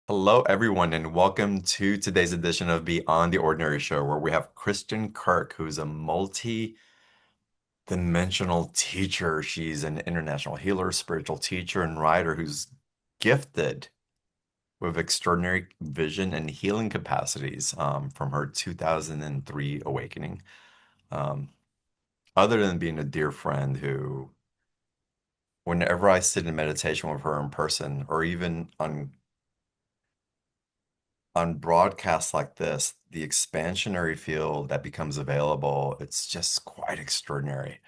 Hello, everyone, and welcome to today's edition of Beyond the Ordinary Show, where we have Kristin Kirk, who's a multi-dimensional teacher. She's an international healer, spiritual teacher, and writer who's gifted with extraordinary vision and healing capacities from her 2003 awakening. Um, Other than being a dear friend who, whenever I sit in meditation with her in person, or even on broadcasts like this, the expansionary field that becomes available, it's just quite extraordinary.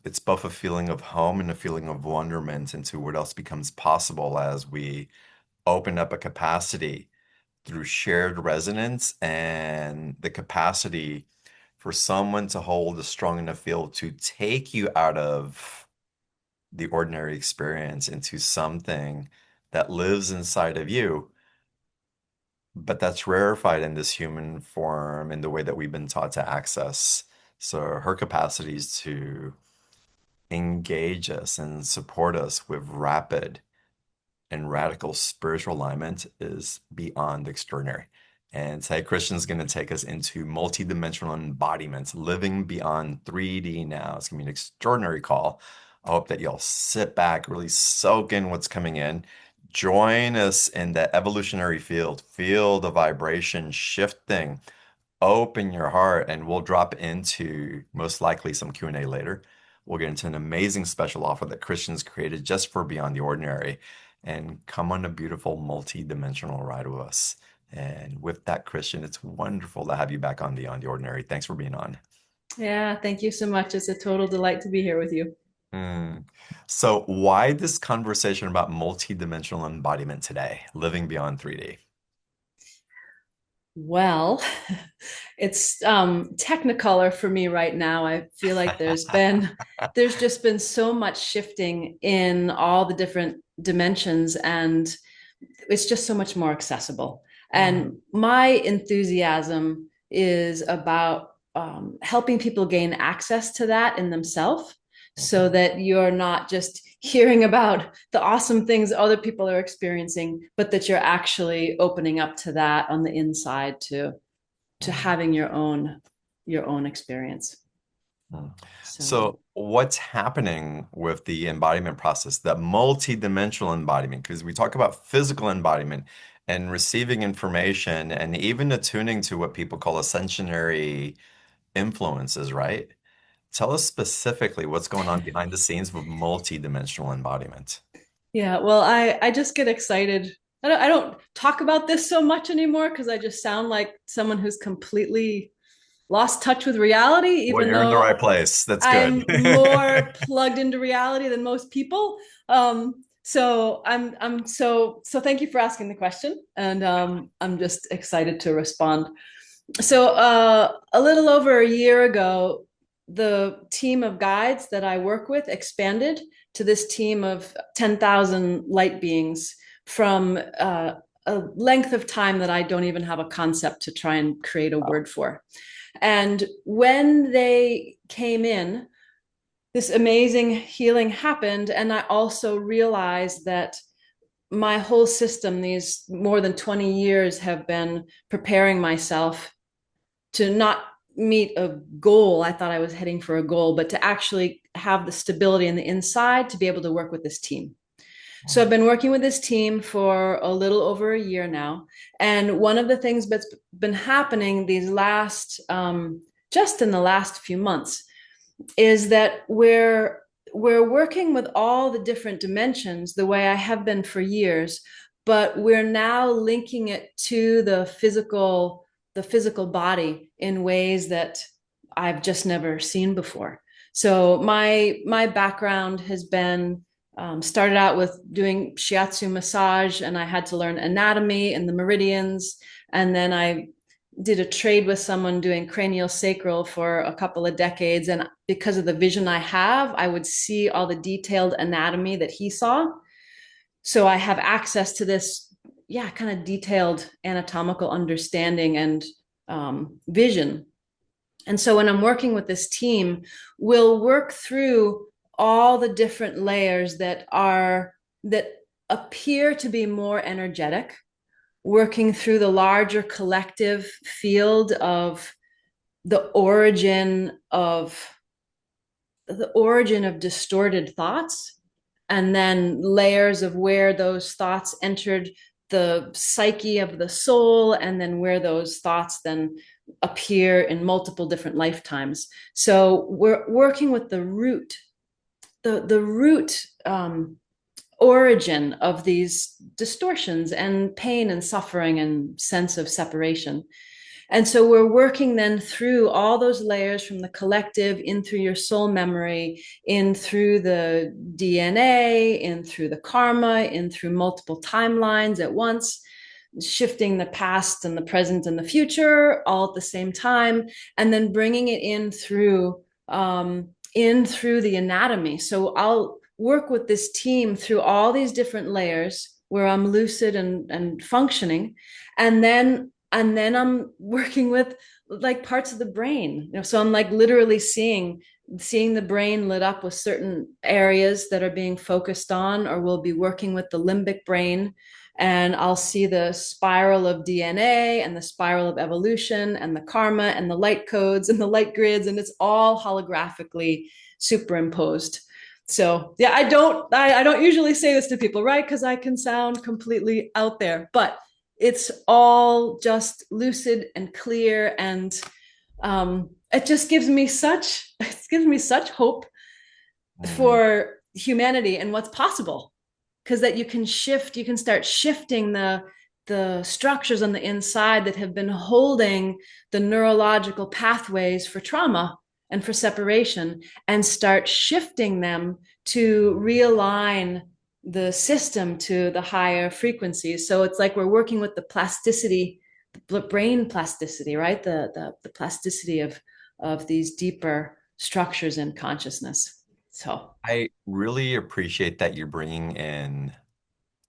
It's both a feeling of home and a feeling of wonderment into what else becomes possible as we open up a capacity through shared resonance and the capacity for someone to hold a strong enough field to take you out of the ordinary experience into something that lives inside of you, but that's rarefied in this human form in the way that we've been taught to access. So her capacities to engage us and support us with rapid and radical spiritual alignment is beyond extraordinary. And today, Christian's going to take us into multidimensional embodiments, living beyond 3D now. It's going to be an extraordinary call. I hope that y'all sit back, really soak in what's coming in. Join us in the evolutionary field, feel the vibration shifting. Open your heart, and we'll drop into most likely some Q&A later. We'll get into an amazing special offer that Christian's created just for Beyond the Ordinary, and come on a beautiful multi-dimensional ride with us. And with that, Christian, it's wonderful to have you back on Beyond the Ordinary. Thanks for being on. Yeah, thank you so much. It's a total delight to be here with you. Mm. So why this conversation about multi-dimensional embodiment today, living beyond 3D? Well, it's technicolor for me right now. I feel like there's just been so much shifting in all the different dimensions, and it's just so much more accessible. Mm. And my enthusiasm is about helping people gain access to that in themselves so Mhm. that you're not just hearing about the awesome things other people are experiencing, but that you're actually opening up to that on the inside to Mm. having your own experience. Mm. So So, what's happening with the embodiment process, that multi-dimensional embodiment? Because we talk about physical embodiment and receiving information and even attuning to what people call ascensionary influences, right? Tell us specifically what's going on behind the scenes with multi-dimensional embodiment. yeah, well, I just get excited. I don't talk about this so much anymore because I just sound like someone who's completely lost touch with reality, Well, even you're in the right though place. That's good. I'm more plugged into reality than most people. So I'm so thank you for asking the question, and I'm just excited to respond. So a little over a year ago, the team of guides that I work with expanded to this team of 10,000 light beings from a length of time that I don't even have a concept to try and create a Wow. word for. And when they came in, this amazing healing happened. And I also realized that my whole system, these more than 20 years, have been preparing myself to not meet a goal. I thought I was heading for a goal, but to actually have the stability in the inside to be able to work with this team. So I've been working with this team for a little over a year now. And one of the things that's been happening just in the last few months is that we're working with all the different dimensions the way I have been for years, but we're now linking it to the physical body in ways that I've just never seen before. So my background has been started out with doing shiatsu massage, and I had to learn anatomy and the meridians, and then I did a trade with someone doing cranial sacral for a couple of decades, and because of the vision I have, I would see all the detailed anatomy that he saw. So I have access to this, yeah, kind of detailed anatomical understanding and vision. And so when I'm working with this team, we'll work through all the different layers that appear to be more energetic, working through the larger collective field of the origin of the origin of distorted thoughts, and then layers of where those thoughts entered the psyche of the soul, and then where those thoughts then appear in multiple different lifetimes. So we're working with the root, the root origin of these distortions and pain and suffering and sense of separation. And so we're working then through all those layers, from the collective in through your soul memory, in through the DNA, in through the karma, in through multiple timelines at once, shifting the past and the present and the future all at the same time, and then bringing it in through the anatomy. So I'll work with this team through all these different layers where I'm lucid and functioning, and then I'm working with like parts of the brain. So I'm like literally seeing the brain lit up with certain areas that are being focused on, or we'll be working with the limbic brain, and I'll see the spiral of DNA and the spiral of evolution and the karma and the light codes and the light grids, and it's all holographically superimposed. So yeah, I don't usually say this to people, right? Because I can sound completely out there, but it's all just lucid and clear, and it gives me such hope Mm. for humanity and what's possible, because that you can start shifting the structures on the inside that have been holding the neurological pathways for trauma and for separation, and start shifting them to realign the system to the higher frequencies. So it's like we're working with the plasticity, the brain plasticity, right? The plasticity of these deeper structures in consciousness. So I really appreciate that you're bringing in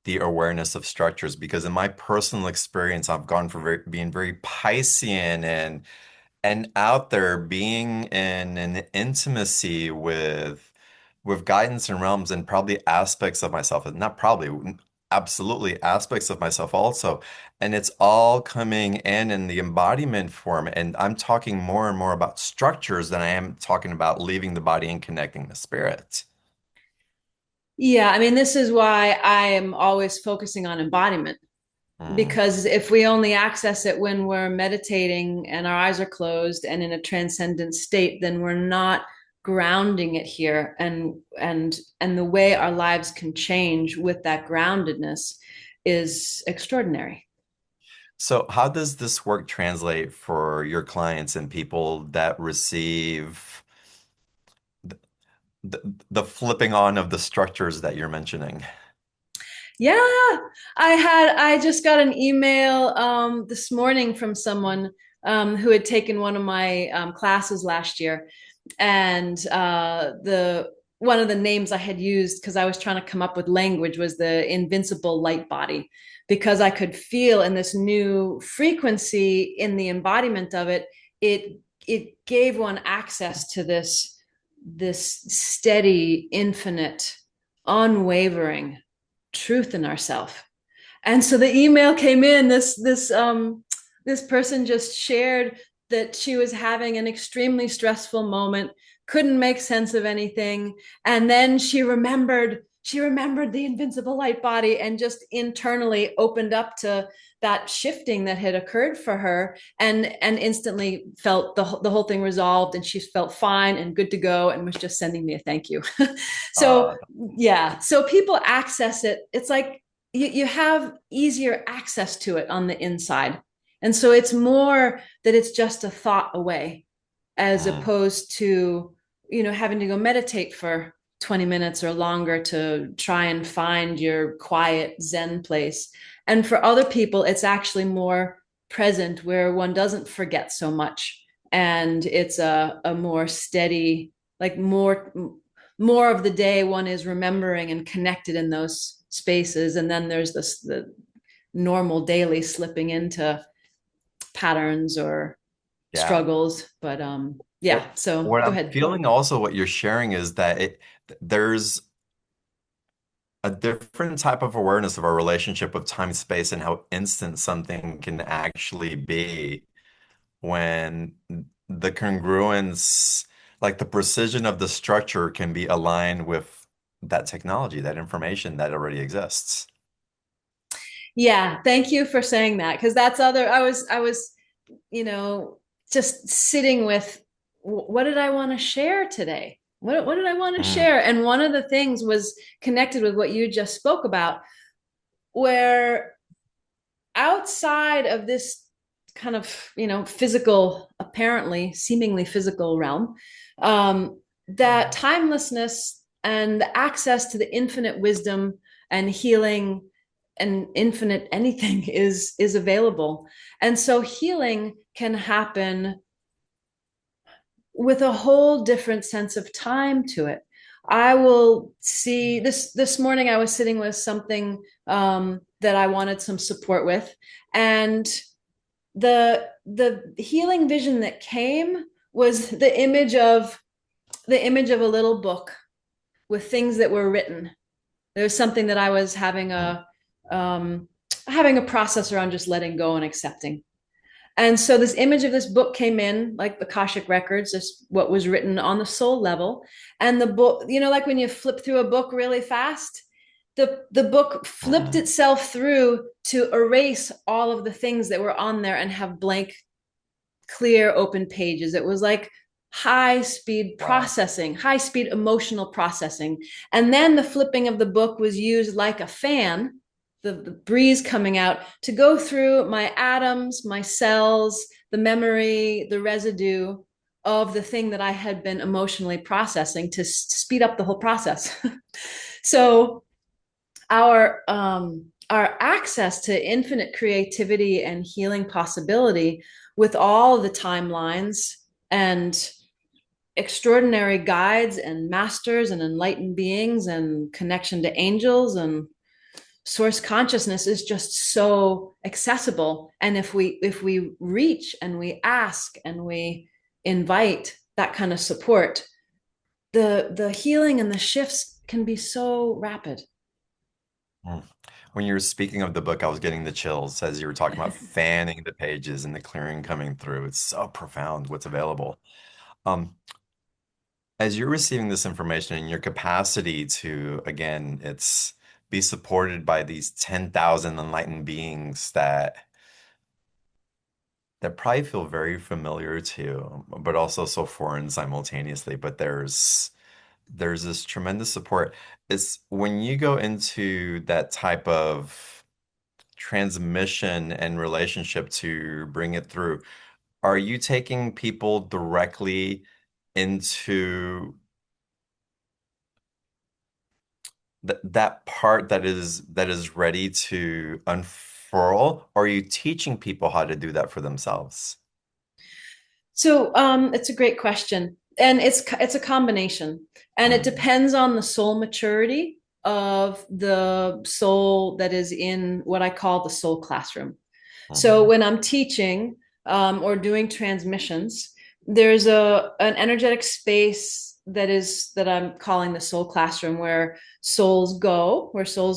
the awareness of structures because in my personal experience, I've gone for being very Piscean and out there being in an intimacy with guidance and realms and probably aspects of myself, and not probably, absolutely aspects of myself also. And it's all coming in the embodiment form. And I'm talking more and more about structures than I am talking about leaving the body and connecting the spirit. yeah, I mean, this is why I am always focusing on embodiment, Mm. because if we only access it when we're meditating and our eyes are closed and in a transcendent state, then we're not grounding it here, and the way our lives can change with that groundedness is extraordinary. So, how does this work translate for your clients and people that receive the, the flipping on of the structures that you're mentioning? Yeah, I just got an email this morning from someone who had taken one of my classes last year, and the one of the names I had used, because I was trying to come up with language, was the invincible light body, because I could feel in this new frequency in the embodiment of it, it gave one access to this steady, infinite, unwavering truth in ourselves. And so the email came in. This person just shared that she was having an extremely stressful moment, couldn't make sense of anything, and then she remembered the invincible light body, and just internally opened up to that shifting that had occurred for her, and instantly felt the whole thing resolved, and she felt fine and good to go, and was just sending me a thank you. So Uh, yeah, so people access it. It's like you have easier access to it on the inside, and so it's more that it's just a thought away, as mm, opposed to having to go meditate for 20 minutes or longer to try and find your quiet zen place. And for other people, it's actually more present, where one doesn't forget so much, and it's a more steady, like more of the day one is remembering and connected in those spaces, and then there's the normal daily slipping into patterns or yeah. struggles. But yeah, What so what go I'm ahead. feeling also what you're sharing is that there's a different type of awareness of our relationship with time, space, and how instant something can actually be when the congruence, like the precision of the structure, can be aligned with that technology, that information that already exists. Yeah, thank you for saying that, because that's other I was you know just sitting with what did I want to share today? What did I want to Mm, share? And one of the things was connected with what you just spoke about, where outside of this kind of physical, apparently seemingly physical realm, that timelessness and the access to the infinite wisdom and healing and infinite anything is available. And so healing can happen with a whole different sense of time to it. I will see this morning. I was sitting with something that I wanted some support with, and the healing vision that came was the image of a little book with things that were written. There was something that I was mm, having a process around just letting go and accepting. And so this image of this book came in, like the Akashic records, this what was written on the soul level. And the book, like when you flip through a book really fast, the book flipped mm. itself through to erase all of the things that were on there and have blank, clear, open pages. It was like high speed Wow. processing, high speed emotional processing. And then the flipping of the book was used like a fan, the breeze coming out, to go through my atoms, my cells, the memory, the residue of the thing that I had been emotionally processing to speed up the whole process. So our access to infinite creativity and healing possibility with all the timelines and extraordinary guides and masters and enlightened beings and connection to angels and source consciousness is just so accessible. And if we reach and we ask and we invite that kind of support, the healing and the shifts can be so rapid. Mm. When you were speaking of the book, I was getting the chills as you were talking about fanning the pages and the clearing coming through. It's so profound what's available. Um, as you're receiving this information and your capacity to, again, it's be supported by these 10,000 enlightened beings that probably feel very familiar to you, but also so foreign simultaneously. But there's this tremendous support. It's when you go into that type of transmission and relationship to bring it through, are you taking people directly into that part that is ready to unfurl, or are you teaching people how to do that for themselves? So it's a great question, and it's a combination, and it Mm, depends on the soul maturity of the soul that is in what I call the soul classroom. So mhm, when I'm teaching or doing transmissions, there's an energetic space that I'm calling the soul classroom, where souls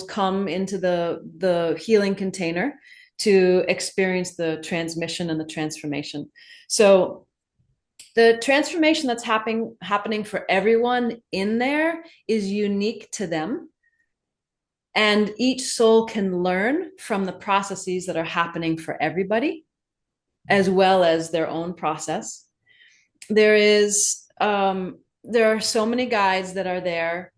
come into the healing container to experience the transmission and the transformation. So the transformation that's happening for everyone in there is unique to them, and each soul can learn from the processes that are happening for everybody as well as their own process. There are so many guides that are there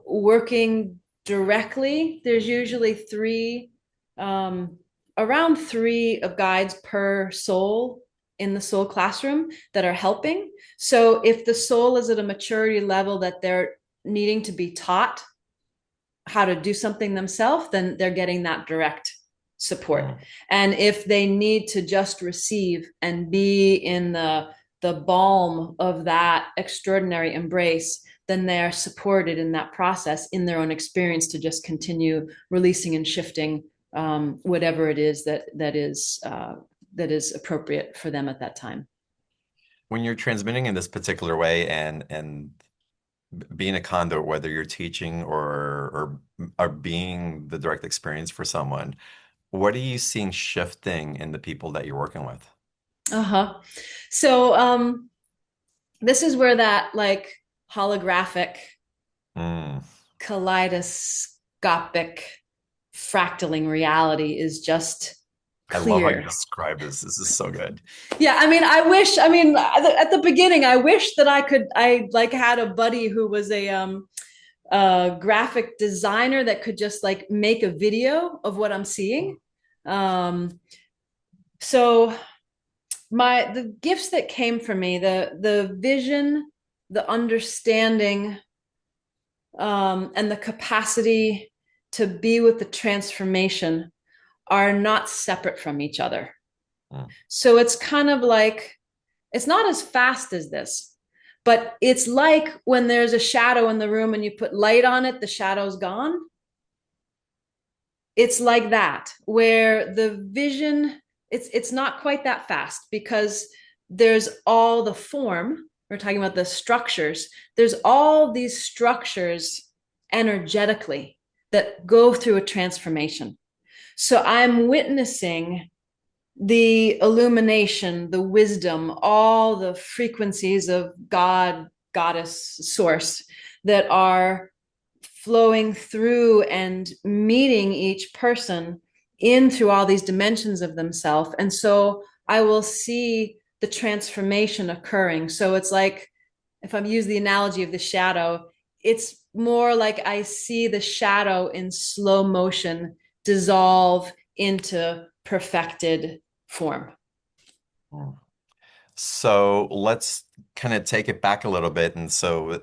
working directly. There's usually around three of guides per soul in the soul classroom that are helping. So if the soul is at a maturity level that they're needing to be taught how to do something themselves, then they're getting that direct support. mm. And if they need to just receive and be in the balm of that extraordinary embrace, then they're supported in that process in their own experience to just continue releasing and shifting whatever it is that is appropriate for them at that time. When you're transmitting in this particular way and being a conduit, whether you're teaching or being the direct experience for someone, what are you seeing shifting in the people that you're working with? Uh-huh. So this is where that like holographic, Mm. kaleidoscopic fractaling reality is just I love how you clear. describe this. This is so good. Yeah, I mean, I mean, at the beginning, I wish that I like had a buddy who was a graphic designer that could just like make a video of what I'm seeing. Um, so the gifts that came from me, the vision, the understanding, and the capacity to be with the transformation are not separate from each other. Mm. So it's kind of like it's not as fast as this, but it's like when there's a shadow in the room and you put light on it, the shadow's gone. It's like that, where the vision, it's not quite that fast because there's all the form. We're talking about the structures. There's all these structures energetically that go through a transformation. So I'm witnessing the illumination, the wisdom, all the frequencies of God, goddess, source that are flowing through and meeting each person in through all these dimensions of themselves. And so I will see the transformation occurring. So it's like, if I'm using the analogy of the shadow, it's more like I see the shadow in slow motion dissolve into perfected form. Mm. So let's kind of take it back a little bit. And so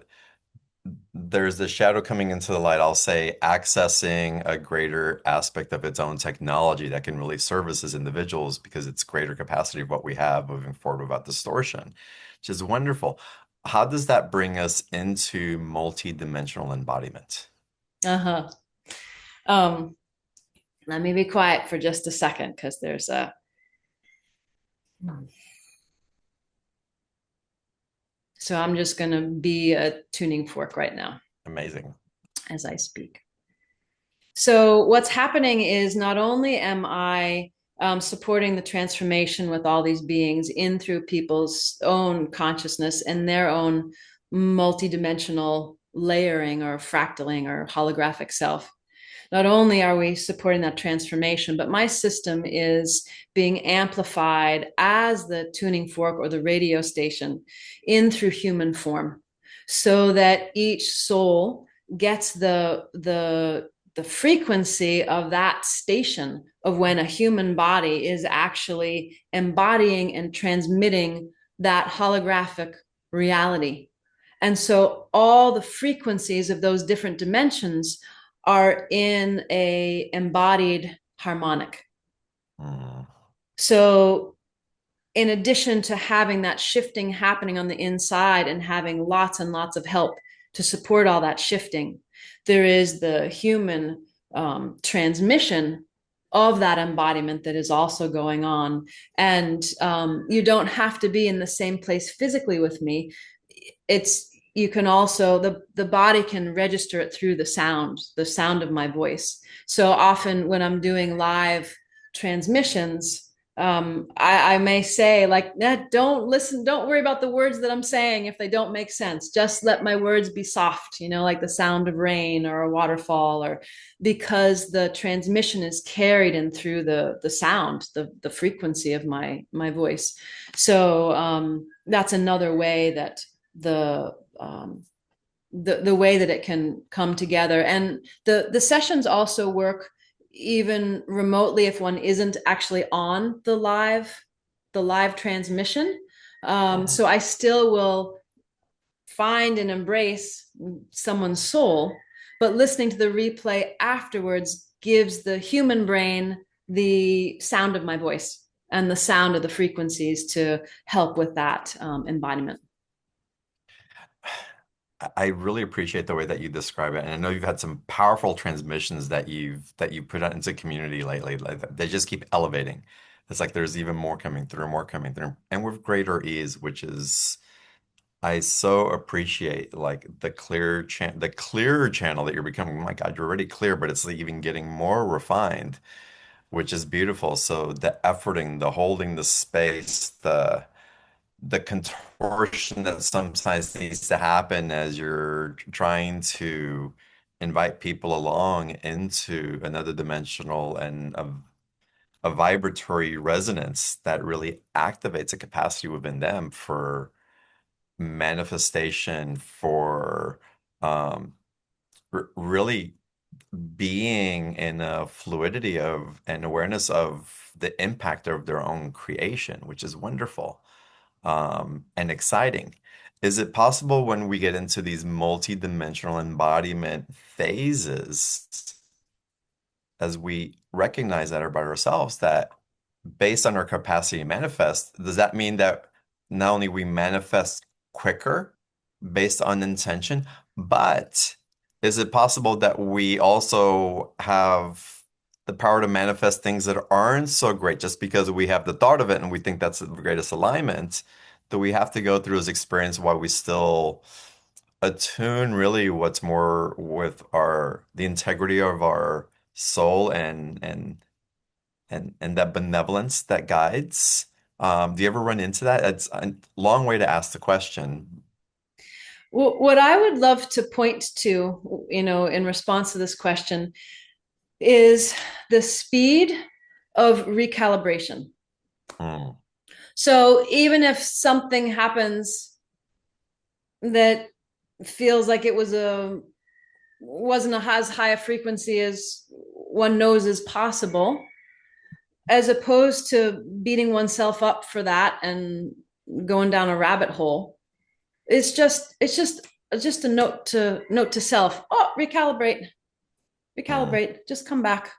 there's the shadow coming into the light, I'll say, accessing a greater aspect of its own technology that can really service as individuals because it's greater capacity of what we have moving forward without distortion, which is wonderful. How does that bring us into multi-dimensional embodiment? Uh-huh. Um, Let me be quiet for just a second because there's a. So I'm just going to be a tuning fork right now Amazing. as I speak. So what's happening is not only am I supporting the transformation with all these beings in through people's own consciousness and their own multidimensional layering or fractaling or holographic self. Not only are we supporting that transformation, but my system is being amplified as the tuning fork or the radio station in through human form so that each soul gets the frequency of that station of when a human body is actually embodying and transmitting that holographic reality. And so all the frequencies of those different dimensions are in a embodied harmonic. Mm. So in addition to having that shifting happening on the inside and having lots and lots of help to support all that shifting, there is the human transmission of that embodiment that is also going on. And you don't have to be in the same place physically with me. It's you can also the body can register it through the sound of my voice. So often when I'm doing live transmissions, I may say like, don't listen, don't worry about the words that I'm saying if they don't make sense. Just let my words be soft, like the sound of rain or a waterfall, or because the transmission is carried in through the sound, the frequency of my voice. So that's another way that the the way that it can come together. And the sessions also work even remotely if one isn't actually on the live transmission. Mm. So I still will find and embrace someone's soul, but listening to the replay afterwards gives the human brain the sound of my voice and the sound of the frequencies to help with that embodiment. I really appreciate the way that you describe it, and I know you've had some powerful transmissions that you've put out into community lately. Like they just keep elevating. It's like there's even more coming through, and with greater ease, which is I so appreciate like the clearer channel that you're becoming. Oh my God, you're already clear, but it's like even getting more refined, which is beautiful. So the efforting, the holding the space, the contortion that sometimes needs to happen as you're trying to invite people along into another dimensional and a vibratory resonance that really activates a capacity within them for manifestation, for um, really being in a fluidity of and awareness of the impact of their own creation, which is wonderful and exciting. Is it possible when we get into these multi-dimensional embodiment phases, as we recognize that about ourselves, that based on our capacity to manifest, does that mean that not only we manifest quicker based on intention, but is it possible that we also have the power to manifest things that aren't so great just because we have the thought of it and we think that's the greatest alignment? Do we have to go through this experience while we still attune really what's more with our the integrity of our soul and that benevolence that guides. Do you ever run into that? It's a long way to ask the question. Well, what I would love to point to, in response to this question, is the speed of recalibration. Hmm. So even if something happens that feels like it wasn't as high a frequency as one knows is possible, as opposed to beating oneself up for that and going down a rabbit hole, it's just a note to self. Oh, recalibrate, Hmm. just come back.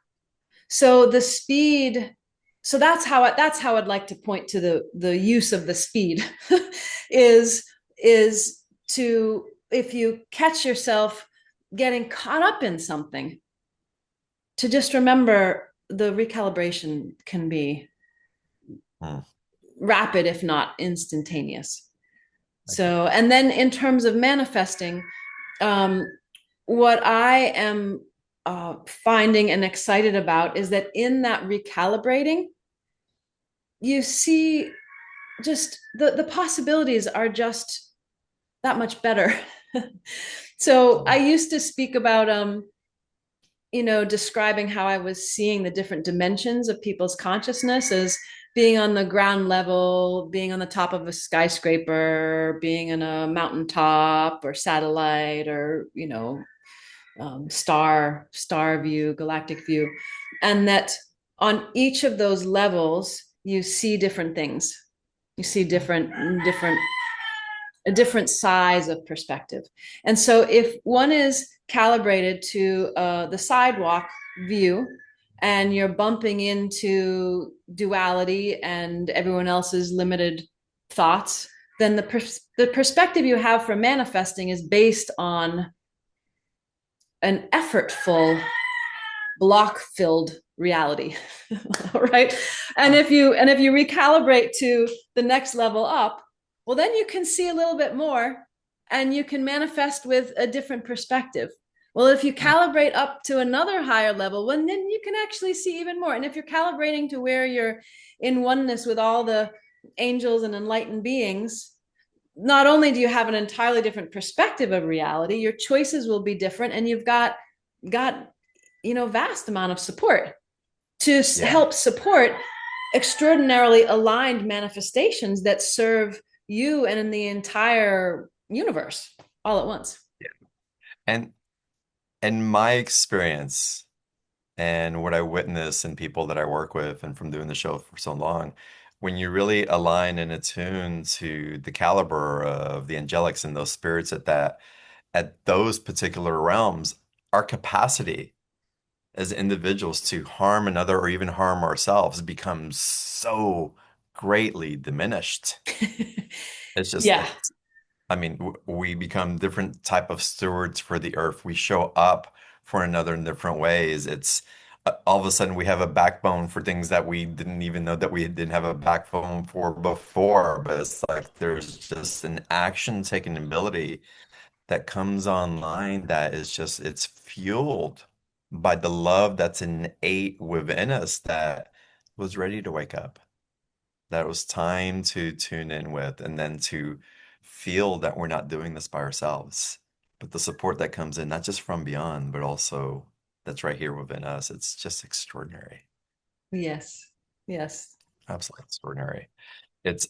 So the speed, so that's how I'd like to point to the use of the speed is is to, if you catch yourself getting caught up in something, to just remember the recalibration can be Hmm. rapid, if not instantaneous. Okay. So, and then in terms of manifesting, um, what I am finding and excited about is that in that recalibrating, you see just the possibilities are just that much better. So I used to speak about describing how I was seeing the different dimensions of people's consciousness as being on the ground level, being on the top of a skyscraper, being in a mountaintop or satellite, or star view, galactic view, and that on each of those levels you see different things. You see Hmm. different a different size of perspective. And so if one is calibrated to the sidewalk view, and you're bumping into duality and everyone else's limited thoughts, then the perspective you have for manifesting is based on an effortful, block filled reality. Right. And Ah, if you recalibrate to the next level up, well, then you can see a little bit more, and you can manifest with a different perspective. Well, if you hmm. calibrate up to another higher level, well, then you can actually see even more. And if you're calibrating to where you're in oneness with all the angels and enlightened beings, not only do you have an entirely different perspective of reality, your choices will be different, and you've got vast amount of support to Yeah. help support extraordinarily aligned manifestations that serve you and in the entire universe all at once. Yeah. And in my experience and what I witness in people that I work with and from doing the show for so long, when you really align and attune to the caliber of the angelics and those spirits at those particular realms, our capacity as individuals to harm another or even harm ourselves becomes so greatly diminished. It's just, Yeah. I mean, we become different type of stewards for the earth. We show up for another in different ways. It's all of a sudden we have a backbone for things that we didn't even know that we didn't have a backbone for before. But it's like there's just an action taking ability that comes online that is just, it's fueled by the love that's innate within us that was ready to wake up, that was time to tune in with, and then to feel that we're not doing this by ourselves. But the support that comes in, not just from beyond, but also that's right here within us, it's just extraordinary. Yes. Yes. Absolutely extraordinary.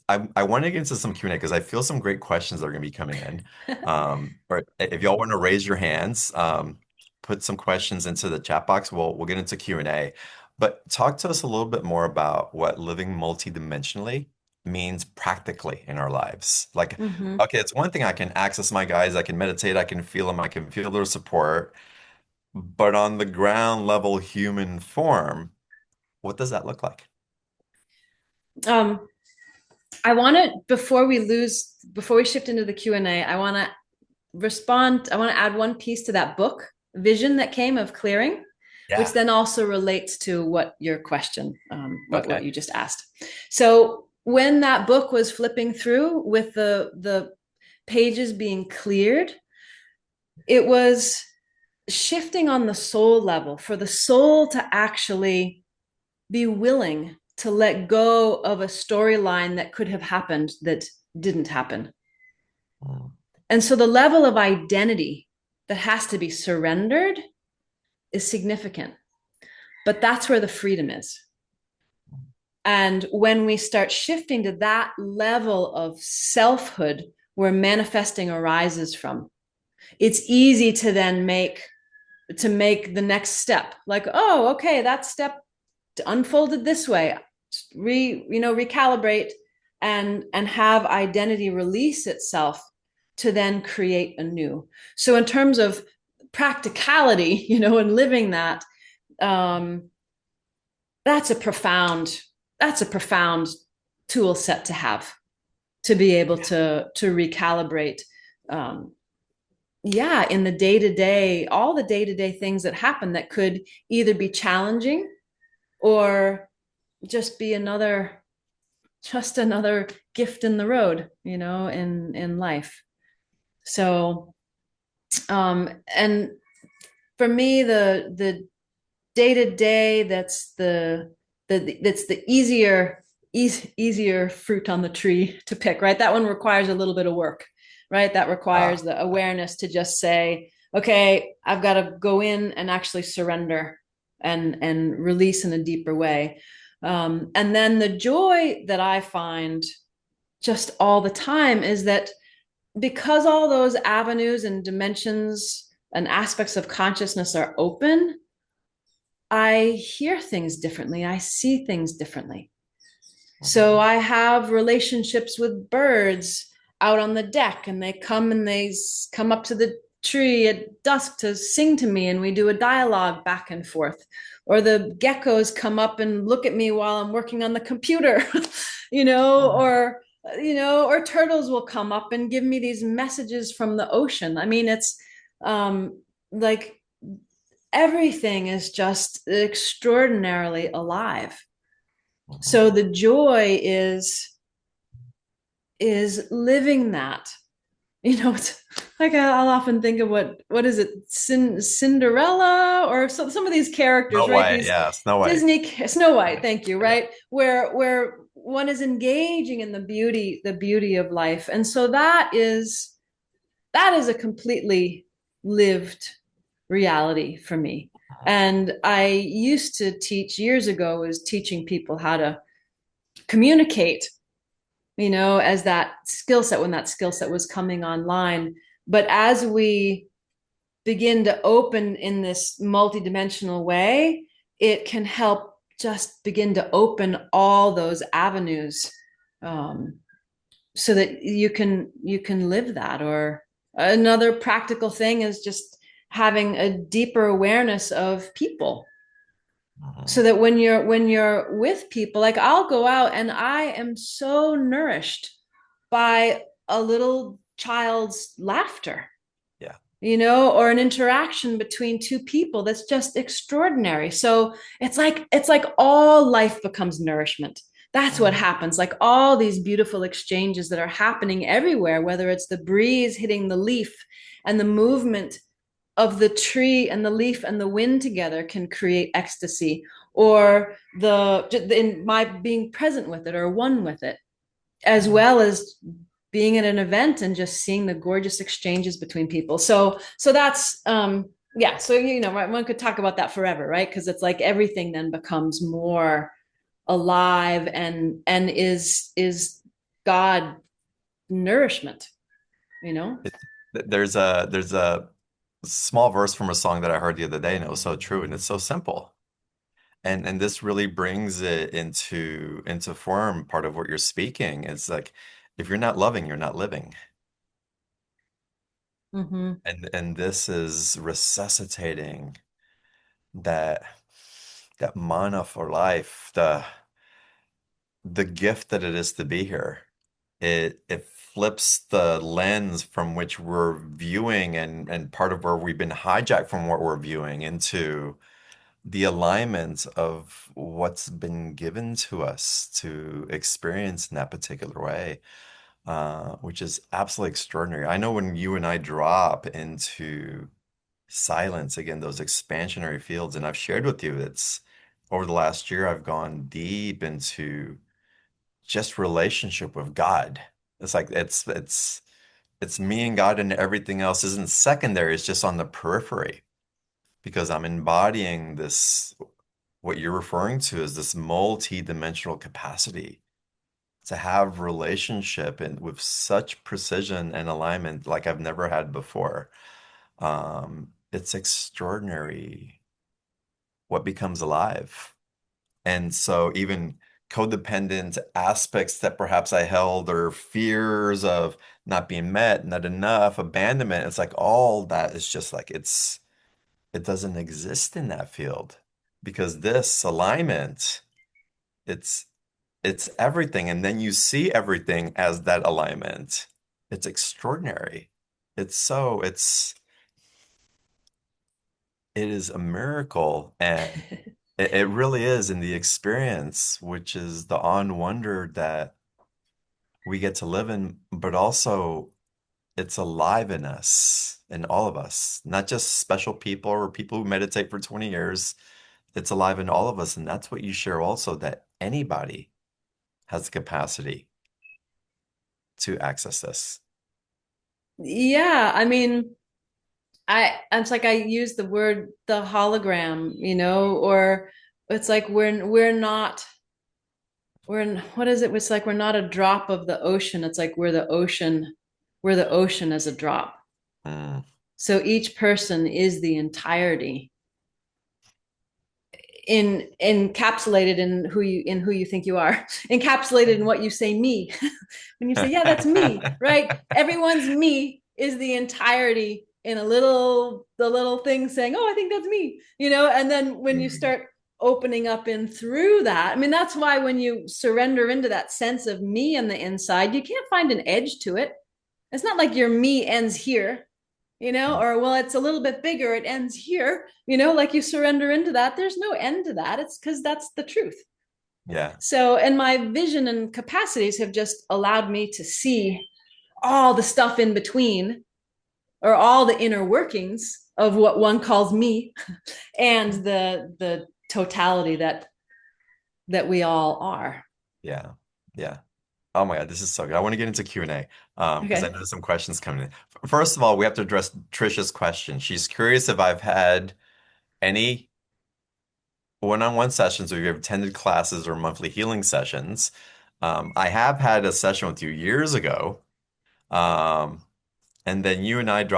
I want to get into some Q&A because I feel some great questions that are going to be coming in. Or if y'all want to raise your hands, put some questions into the chat box. We'll get into Q&A. But talk to us a little bit more about what living multidimensionally means practically in our lives. Like, Hmm. okay, it's one thing I can access my guides, I can meditate, I can feel them, I can feel their support. But on the ground level human form, what does that look like? Um, I want to before we shift into the Q&A, I want to respond. I want to add one piece to that book vision that came of clearing, which Yeah. then also relates to what your question, what Okay. you just asked. So when that book was flipping through with the pages being cleared, it was shifting on the soul level for the soul to actually be willing to let go of a storyline that could have happened that didn't happen. Mm. And so the level of identity that has to be surrendered is significant, but that's where the freedom is. And when we start shifting to that level of selfhood where manifesting arises from, it's easy to then make the next step. Like, oh, okay, that step unfolded this way. Recalibrate and have identity release itself to then create anew. So in terms of practicality, and living that, um, that's a profound that's a profound tool set to have to be able Yeah. to recalibrate. Yeah, in the day to day, all the day to day things that happen that could either be challenging or just be another gift in the road, in life. So, and for me, the day to day, that's the easier fruit on the tree to pick, right? That one requires a little bit of work, right? That requires the awareness to just say, okay, I've got to go in and actually surrender and release in a deeper way. And then the joy that I find just all the time is that because all those avenues and dimensions and aspects of consciousness are open, I hear things differently. I see things differently. So Mhm. I have relationships with birds out on the deck, and they come up to the tree at dusk to sing to me, and we do a dialogue back and forth. Or the geckos come up and look at me while I'm working on the computer, you know, Mhm. or or turtles will come up and give me these messages from the ocean. I mean, it's like everything is just extraordinarily alive. So Mhm. the joy is living that. It's like I'll often think of what is it, Cinderella, or some of these characters, Snow right? White, These yeah, Snow White. Disney Snow White, Yeah, thank you, yeah. right? Where one is engaging in the beauty of life, and so that is a completely lived reality for me. And I used to teach years ago, was teaching people how to communicate, as that skill set, when that skill set was coming online. But as we begin to open in this multidimensional way, it can help just begin to open all those avenues, so that you can live that. Or another practical thing is just having a deeper awareness of people, so Mhm. that when you're with people, like I'll go out and I am so nourished by a little child's laughter. Yeah. or an interaction between two people that's just extraordinary. So it's like all life becomes nourishment. That's what Mm. happens. Like all these beautiful exchanges that are happening everywhere, whether it's the breeze hitting the leaf and the movement of the tree and the leaf and the wind together can create ecstasy, or the in my being present with it or one with it, as Yeah. well as being at an event and just seeing the gorgeous exchanges between people. So that's yeah. So one could talk about that forever, right? Because it's like everything then becomes more alive and is God nourishment, you know? It, there's a small verse from a song that I heard the other day, and it was so true, and it's so simple. And this really brings it into form, part of what you're speaking. It's like if you're not loving, you're not living. Mm-hmm. And this is resuscitating that that mana for life, the gift that it is to be here. It flips the lens from which we're viewing and part of where we've been hijacked from what we're viewing into the alignment of what's been given to us to experience in that particular way, which is absolutely extraordinary. I know when you and I drop into silence again, those expansionary fields, and I've shared with you, it's over the last year, I've gone deep into just relationship with God. It's like it's me and God, and everything else isn't secondary. It's just on the periphery because I'm embodying this, what you're referring to as this multi-dimensional capacity to have relationship and with such precision and alignment like I've never had before. It's extraordinary what becomes alive. And so even codependent aspects that perhaps I held or fears of not being met, not enough, abandonment, it's like all that is just like it doesn't exist in that field because this alignment, it's it's everything. And then you see everything as that alignment. It's extraordinary. It is a miracle. And it really is in the experience, which is the awe and wonder that we get to live in, but also it's alive in us, in all of us, not just special people or people who meditate for 20 years. It's alive in all of us. And that's what you share also, that anybody has the capacity to access this. Yeah, I mean, it's like I use the word the hologram, or it's like we're in what is it? It's like we're not a drop of the ocean. It's like we're the ocean as a drop. Mm. So each person is the entirety in encapsulated in who you think you are, encapsulated in what you say me. When you say, yeah, that's me, right? Everyone's me is the entirety in the little thing saying, oh, I think that's me, and then when you Mm. start opening up in through that, I mean, that's why when you surrender into that sense of me on the inside, you can't find an edge to it. It's not like your me ends here, Mm. or well, it's a little bit bigger, it ends here, like you surrender into that. There's no end to that. It's because that's the truth. Yeah. So, and my vision and capacities have just allowed me to see all the stuff in between, or all the inner workings of what one calls me, and the totality that we all are. Yeah. Yeah. Oh my God, this is so good. I want to get into Q&A because I Okay. know there's some questions coming in. First of all, we have to address Trisha's question. She's curious if I've had any one-on-one sessions or you've attended classes or monthly healing sessions. I have had a session with you years ago. Um, and then you and I have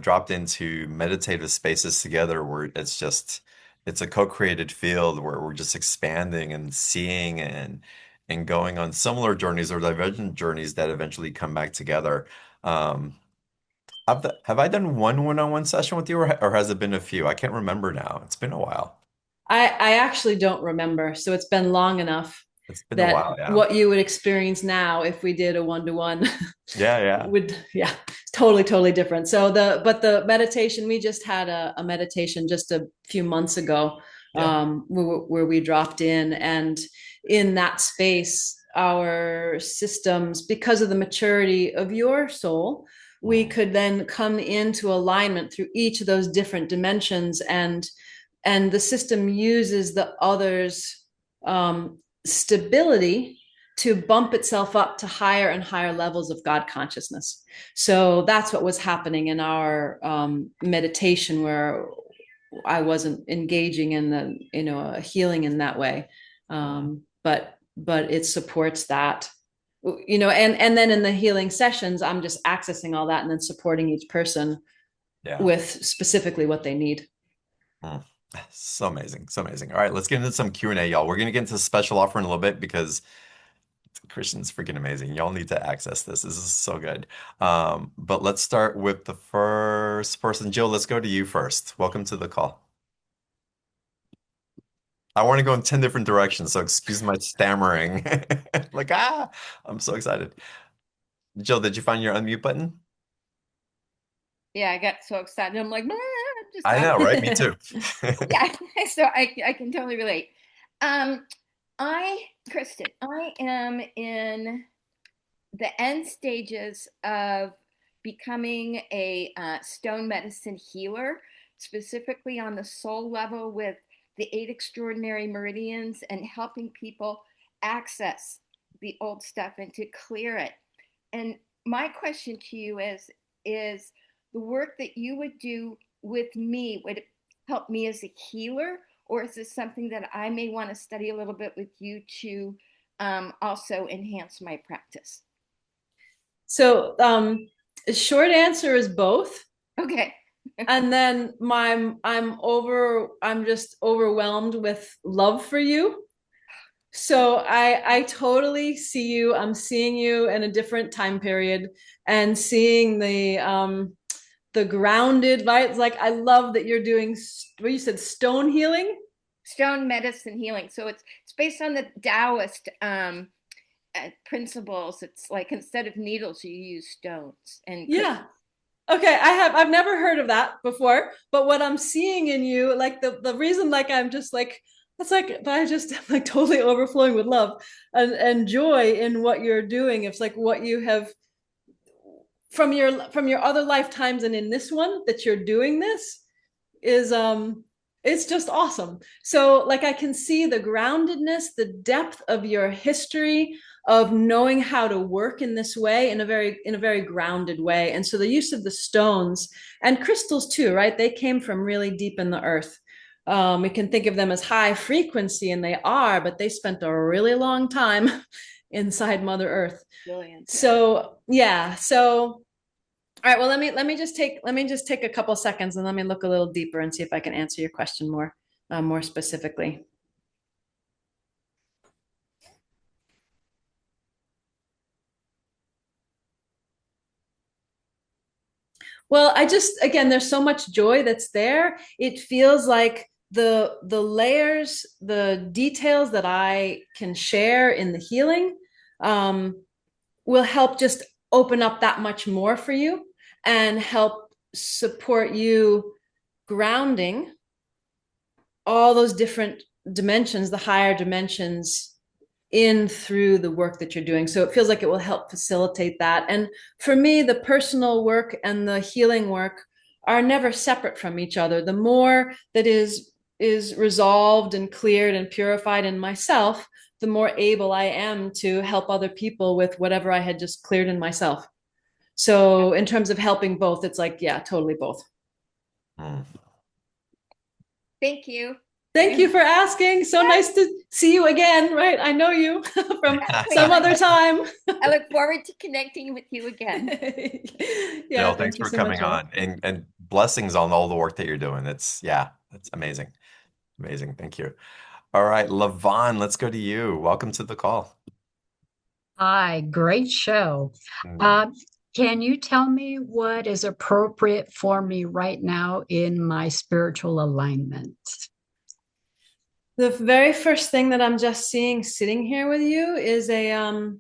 dropped into meditative spaces together where it's a co-created field where we're just expanding and seeing and going on similar journeys or divergent journeys that eventually come back together. Um, have I done one-on-one session with you or has it been a few? I can't remember now. It's been a while. I actually don't remember, so it's been long enough. It's been a that while, yeah. what you would experience now if we did a one-to-one Yeah, yeah. would, yeah, totally different. So the meditation, we just had a meditation just a few months ago, Yeah. where we dropped in, and in that space, our systems, because of the maturity of your soul, we Mm, could then come into alignment through each of those different dimensions, and the system uses the other's stability to bump itself up to higher and higher levels of God consciousness. So that's what was happening in our meditation, where I wasn't engaging in the, healing in that way. mm. But it supports that, and then in the healing sessions, I'm just accessing all that and then supporting each person Yeah. with specifically what they need. Mm. So amazing. So amazing. All right, let's get into some Q&A, y'all. We're gonna get into special offer in a little bit because Christian's freaking amazing. Y'all need to access this. This is so good. But let's start with the first person. Jill, let's go to you first. Welcome to the call. I want to go in 10 different directions, so excuse my stammering. Like, I'm so excited. Jill, did you find your unmute button? Yeah, I got so excited. I'm like, just I know, right? Me too. yeah. So I can totally relate. Um, Kristin, I am in the end stages of becoming a stone medicine healer, specifically on the soul level with the 8 extraordinary meridians and helping people access the old stuff and to clear it. And my question to you is the work that you would do with me, would it help me as a healer, or is this something that I may want to study a little bit with you to also enhance my practice? So, short answer is both. Okay. And then I'm just overwhelmed with love for you. So I totally see you. I'm seeing you in a different time period and seeing the grounded vibes. Like, I love that you're doing what you said, stone healing. Stone medicine healing. So it's based on the Taoist principles. It's like instead of needles, you use stones and Yeah. Okay, I've never heard of that before, but what I'm seeing in you, like the reason, like, I'm just like, it's like I just am like totally overflowing with love and joy in what you're doing. It's like what you have from your other lifetimes and in this one that you're doing this is it's just awesome. So like I can see the groundedness, the depth of your history of knowing how to work in this way in a very grounded way. And so the use of the stones and crystals too, right? They came from really deep in the earth. We can think of them as high frequency, and they are, but they spent a really long time inside Mother Earth. brilliant. So yeah, so all right, well, let me just take a couple seconds and let me look a little deeper and see if I can answer your question more specifically. Well, I just, again, there's so much joy that's there. It feels like the layers, the details that I can share in the healing will help just open up that much more for you and help support you grounding all those different dimensions, the higher dimensions, in through the work that you're doing. So it feels like it will help facilitate that. And for me, the personal work and the healing work are never separate from each other. The more that is resolved and cleared and purified in myself, the more able I am to help other people with whatever I had just cleared in myself. So in terms of helping both, it's like, yeah, totally both. Mm. Thank you. Thank you for asking. So nice to see you again, right? I know you from Exactly. some other time. I look forward to connecting with you again. Yeah, Jill, thanks thank you for so much, coming Joel. on and blessings on all the work that you're doing. It's amazing. Amazing. Thank you. All right, Lavon, let's go to you. Welcome to the call. Hi, great show. Mm. Uh, can you tell me what is appropriate for me right now in my spiritual alignment? The very first thing that I'm just seeing sitting here with you is a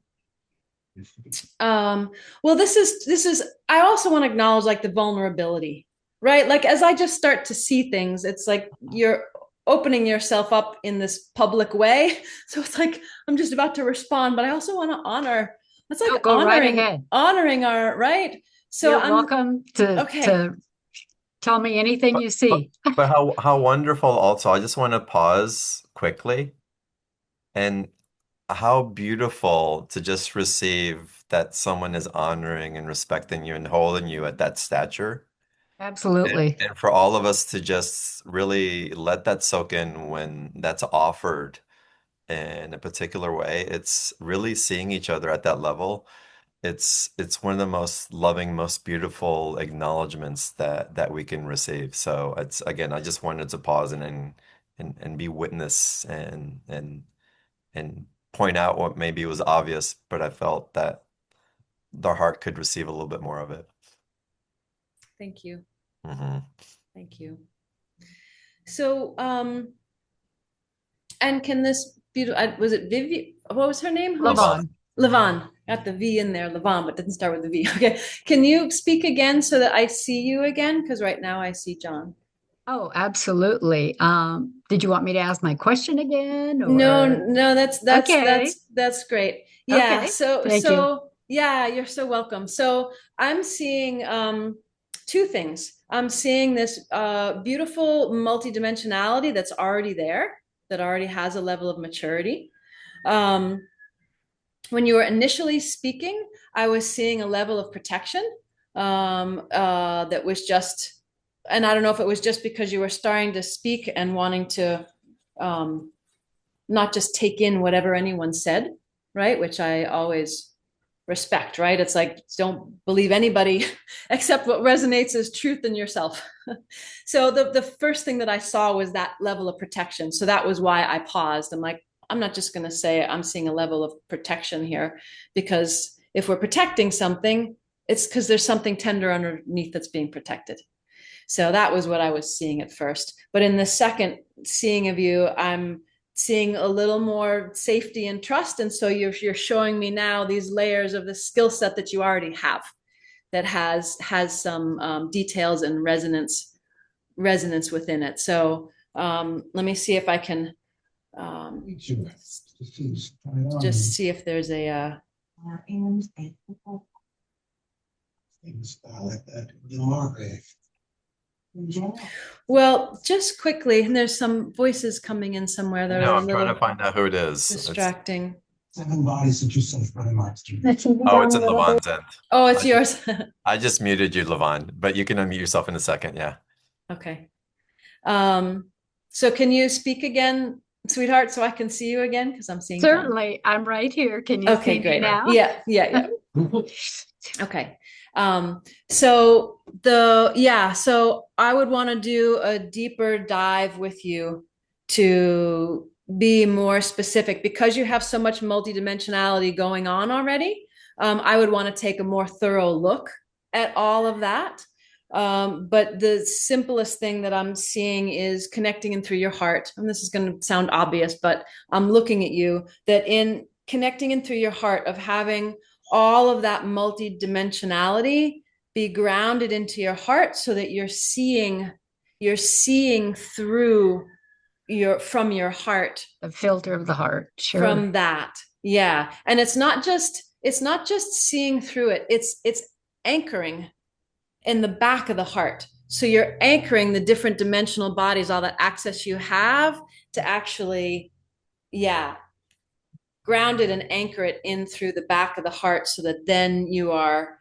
well, this is I also want to acknowledge like the vulnerability, right? Like as I just start to see things, it's like you're opening yourself up in this public way. So it's like I'm just about to respond, but I also want to honor. That's No, like go right ahead. honoring our right. So You're I'm welcome to okay. tell me anything But you but see. but how wonderful also. I just want to pause quickly and how beautiful to just receive that someone is honoring and respecting you and holding you at that stature. Absolutely. And for all of us to just really let that soak in when that's offered in a particular way, it's really seeing each other at that level. It's one of the most loving, most beautiful acknowledgments that we can receive. So it's again, I just wanted to pause and be witness and point out what maybe was obvious, but I felt that the heart could receive a little bit more of it. Thank you. Hmm. Thank you. So and can this beautiful was it Vivi? What was her name? Who was Lavon. Levon? Got the V in there, Levon, but didn't start with the V. Okay. Can you speak again so that I see you again? Because right now I see John. Oh, absolutely. Did you want me to ask my question again No, or? no, Okay. that's great. Yeah. Okay. Thank you. So yeah, you're so welcome. So I'm seeing two things. I'm seeing this beautiful multidimensionality that's already there, that already has a level of maturity. Um, when you were initially speaking, I was seeing a level of protection that was just, and I don't know if it was just because you were starting to speak and wanting to um, not just take in whatever anyone said, right? Which I always respect, right? It's like, don't believe anybody except what resonates as truth in yourself. So the first thing that I saw was that level of protection. So that was why I paused. I'm like, I'm not just going to say I'm seeing a level of protection here, because if we're protecting something, it's because there's something tender underneath that's being protected. So that was what I was seeing at first. But in the second seeing of you, I'm seeing a little more safety and trust. And so you're showing me now these layers of the skill set that you already have, that has some details and resonance within it. So let me see if I can just see if there's a well, just quickly, and there's some voices coming in somewhere that No, are a I'm trying to little find out who it is. distracting. Oh, it's in Levon's end. Oh, I it's just, yours. I just muted you, Levon, but you can unmute yourself in a second. Yeah. Okay. Um, so can you speak again, sweetheart, so I can see you again? Because I'm seeing John. Certainly. I'm right here. Can you Okay, see me great. now? Yeah. Okay. So I would want to do a deeper dive with you to be more specific because you have so much multidimensionality going on already. I would want to take a more thorough look at all of that. But the simplest thing that I'm seeing is connecting in through your heart. And this is going to sound obvious, but I'm looking at you that in connecting in through your heart of having all of that multidimensionality be grounded into your heart so that you're seeing through from your heart, The filter of the heart. Sure. from that. Yeah. And it's not just seeing through it. It's anchoring in the back of the heart. So you're anchoring the different dimensional bodies, all that access you have to actually, yeah, ground it and anchor it in through the back of the heart so that then you are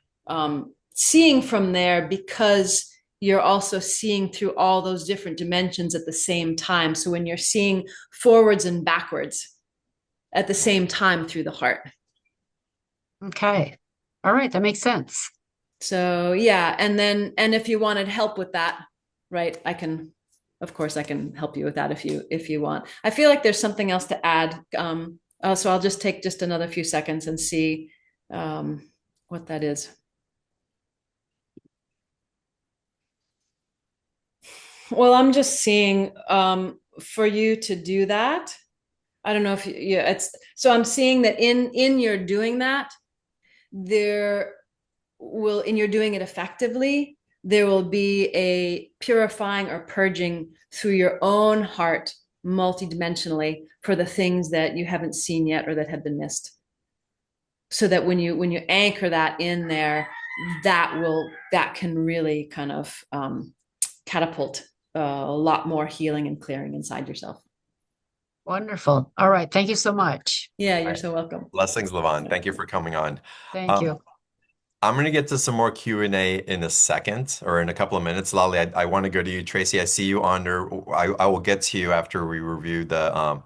seeing from there, because you're also seeing through all those different dimensions at the same time. So when you're seeing forwards and backwards at the same time through the heart. Okay. All right. That makes sense. So yeah, and if you wanted help with that, right, of course I can help you with that if you want. I feel like there's something else to add. So I'll just take just another few seconds and see what that is. Well, I'm just seeing for you to do that. I don't know if it's so I'm seeing that in your doing that, there will, and you're doing it effectively, there will be a purifying or purging through your own heart multidimensionally for the things that you haven't seen yet or that have been missed. So that when you anchor that in there, that can really kind of catapult a lot more healing and clearing inside yourself. Wonderful. All right. Thank you so much. Yeah, you're Right. so welcome. Blessings, Levon. Thank you for coming on. Thank you. I'm going to get to some more Q&A in a second or in a couple of minutes. Lolly, I want to go to you. Tracy, I see you under. I will get to you after we review the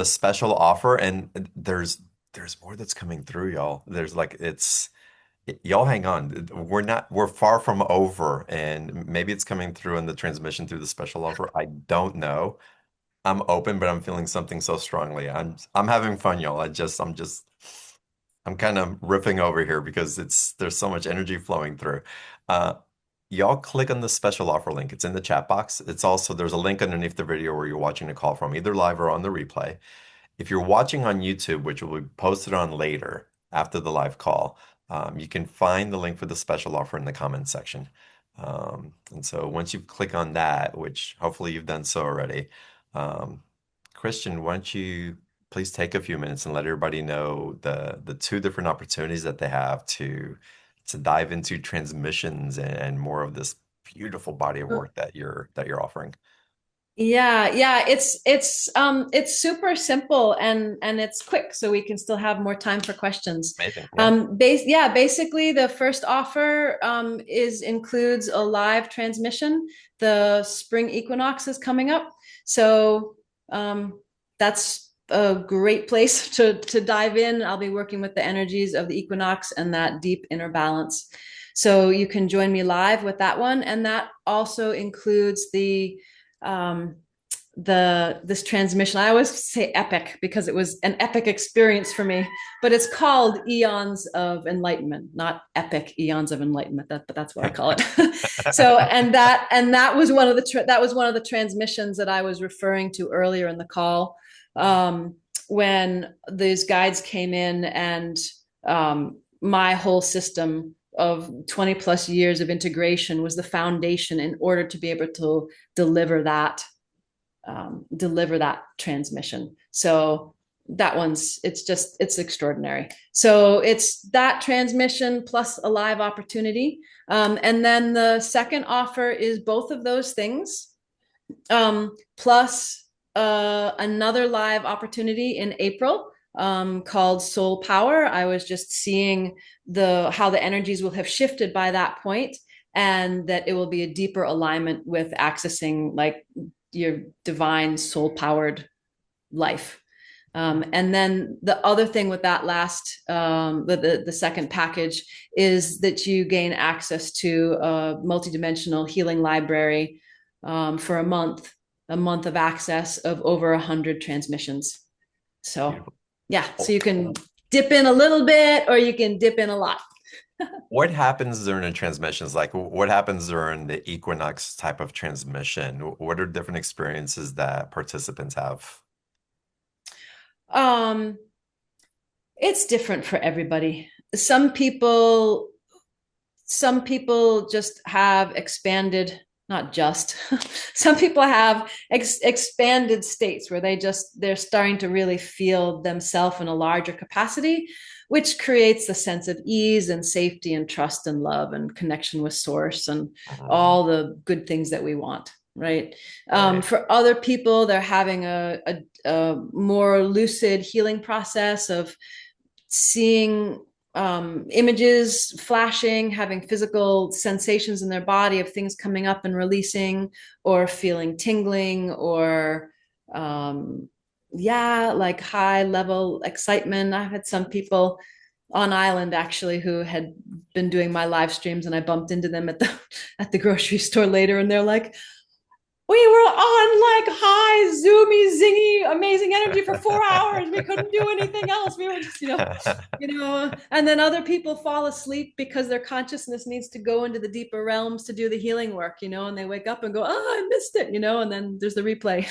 special offer, and there's more that's coming through, y'all. There's like y'all hang on. We're far from over, and maybe it's coming through in the transmission through the special offer. I don't know. I'm open, but I'm feeling something so strongly. I'm having fun, y'all. I'm kind of riffing over here because there's so much energy flowing through. Uh, y'all click on the special offer link. It's in the chat box. There's a link underneath the video where you're watching the call from, either live or on the replay. If you're watching on YouTube, which will be posted on later after the live call, you can find the link for the special offer in the comments section. And so once you click on that, which hopefully you've done so already, Kristin, why don't you please take a few minutes and let everybody know the two different opportunities that they have to dive into transmissions and more of this beautiful body of work that you're offering. Yeah, it's super simple and it's quick, so we can still have more time for questions. Amazing. Basically the first offer includes a live transmission. The spring equinox is coming up, so that's a great place to dive in. I'll be working with the energies of the equinox and that deep inner balance. So you can join me live with that one, and that also includes this transmission. I always say epic because it was an epic experience for me, but it's called Eons of Enlightenment, not epic Eons of Enlightenment. But that's what I call it. So, and that was one of the transmissions that I was referring to earlier in the call, when these guides came in, and my whole system of 20 plus years of integration was the foundation in order to be able to deliver that transmission. So that it's extraordinary. So it's that transmission plus a live opportunity. And then the second offer is both of those things, plus another live opportunity in April, called Soul Power. I was just seeing how the energies will have shifted by that point, and that it will be a deeper alignment with accessing like your divine soul powered life. And then the other thing with that last, the second package, is that you gain access to a multidimensional healing library for a month of access of over 100 transmissions. So Beautiful. Yeah, so you can dip in a little bit or you can dip in a lot. What happens during the transmissions? Like, what happens during the equinox type of transmission? What are different experiences that participants have? It's different for everybody. Some people just have expanded, not just, some people have expanded states where they're starting to really feel themselves in a larger capacity, which creates a sense of ease and safety and trust and love and connection with source and all the good things that we want, right? For other people, they're having a more lucid healing process of seeing images flashing, having physical sensations in their body of things coming up and releasing, or feeling tingling, or like high level excitement. I've had some people on island actually who had been doing my live streams, and I bumped into them at the grocery store later, and they're like, we were on like high zoomy zingy amazing energy for 4 hours. We couldn't do anything else. We were just, and then other people fall asleep because their consciousness needs to go into the deeper realms to do the healing work, and they wake up and go, oh, I missed it, and then there's the replay.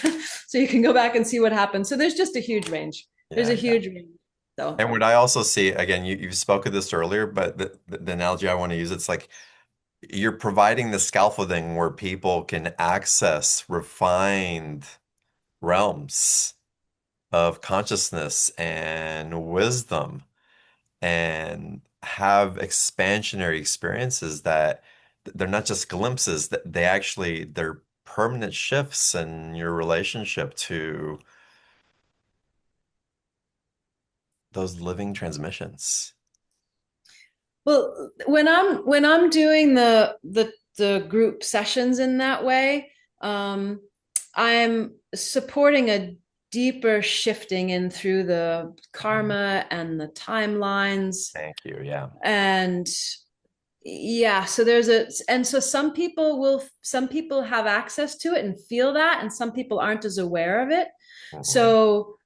So you can go back and see what happened. So there's just a huge range. There's a huge range. So. And what I also see, again, you spoke of this earlier, but the analogy I want to use, it's like you're providing the scaffolding where people can access refined realms of consciousness and wisdom and have expansionary experiences that they're not just glimpses, that they're permanent shifts in your relationship to those living transmissions. Well, when I'm doing the group sessions in that way, I'm supporting a deeper shifting in through the karma and the timelines. Thank you. Yeah. And yeah, so so some people have access to it and feel that, and some people aren't as aware of it. So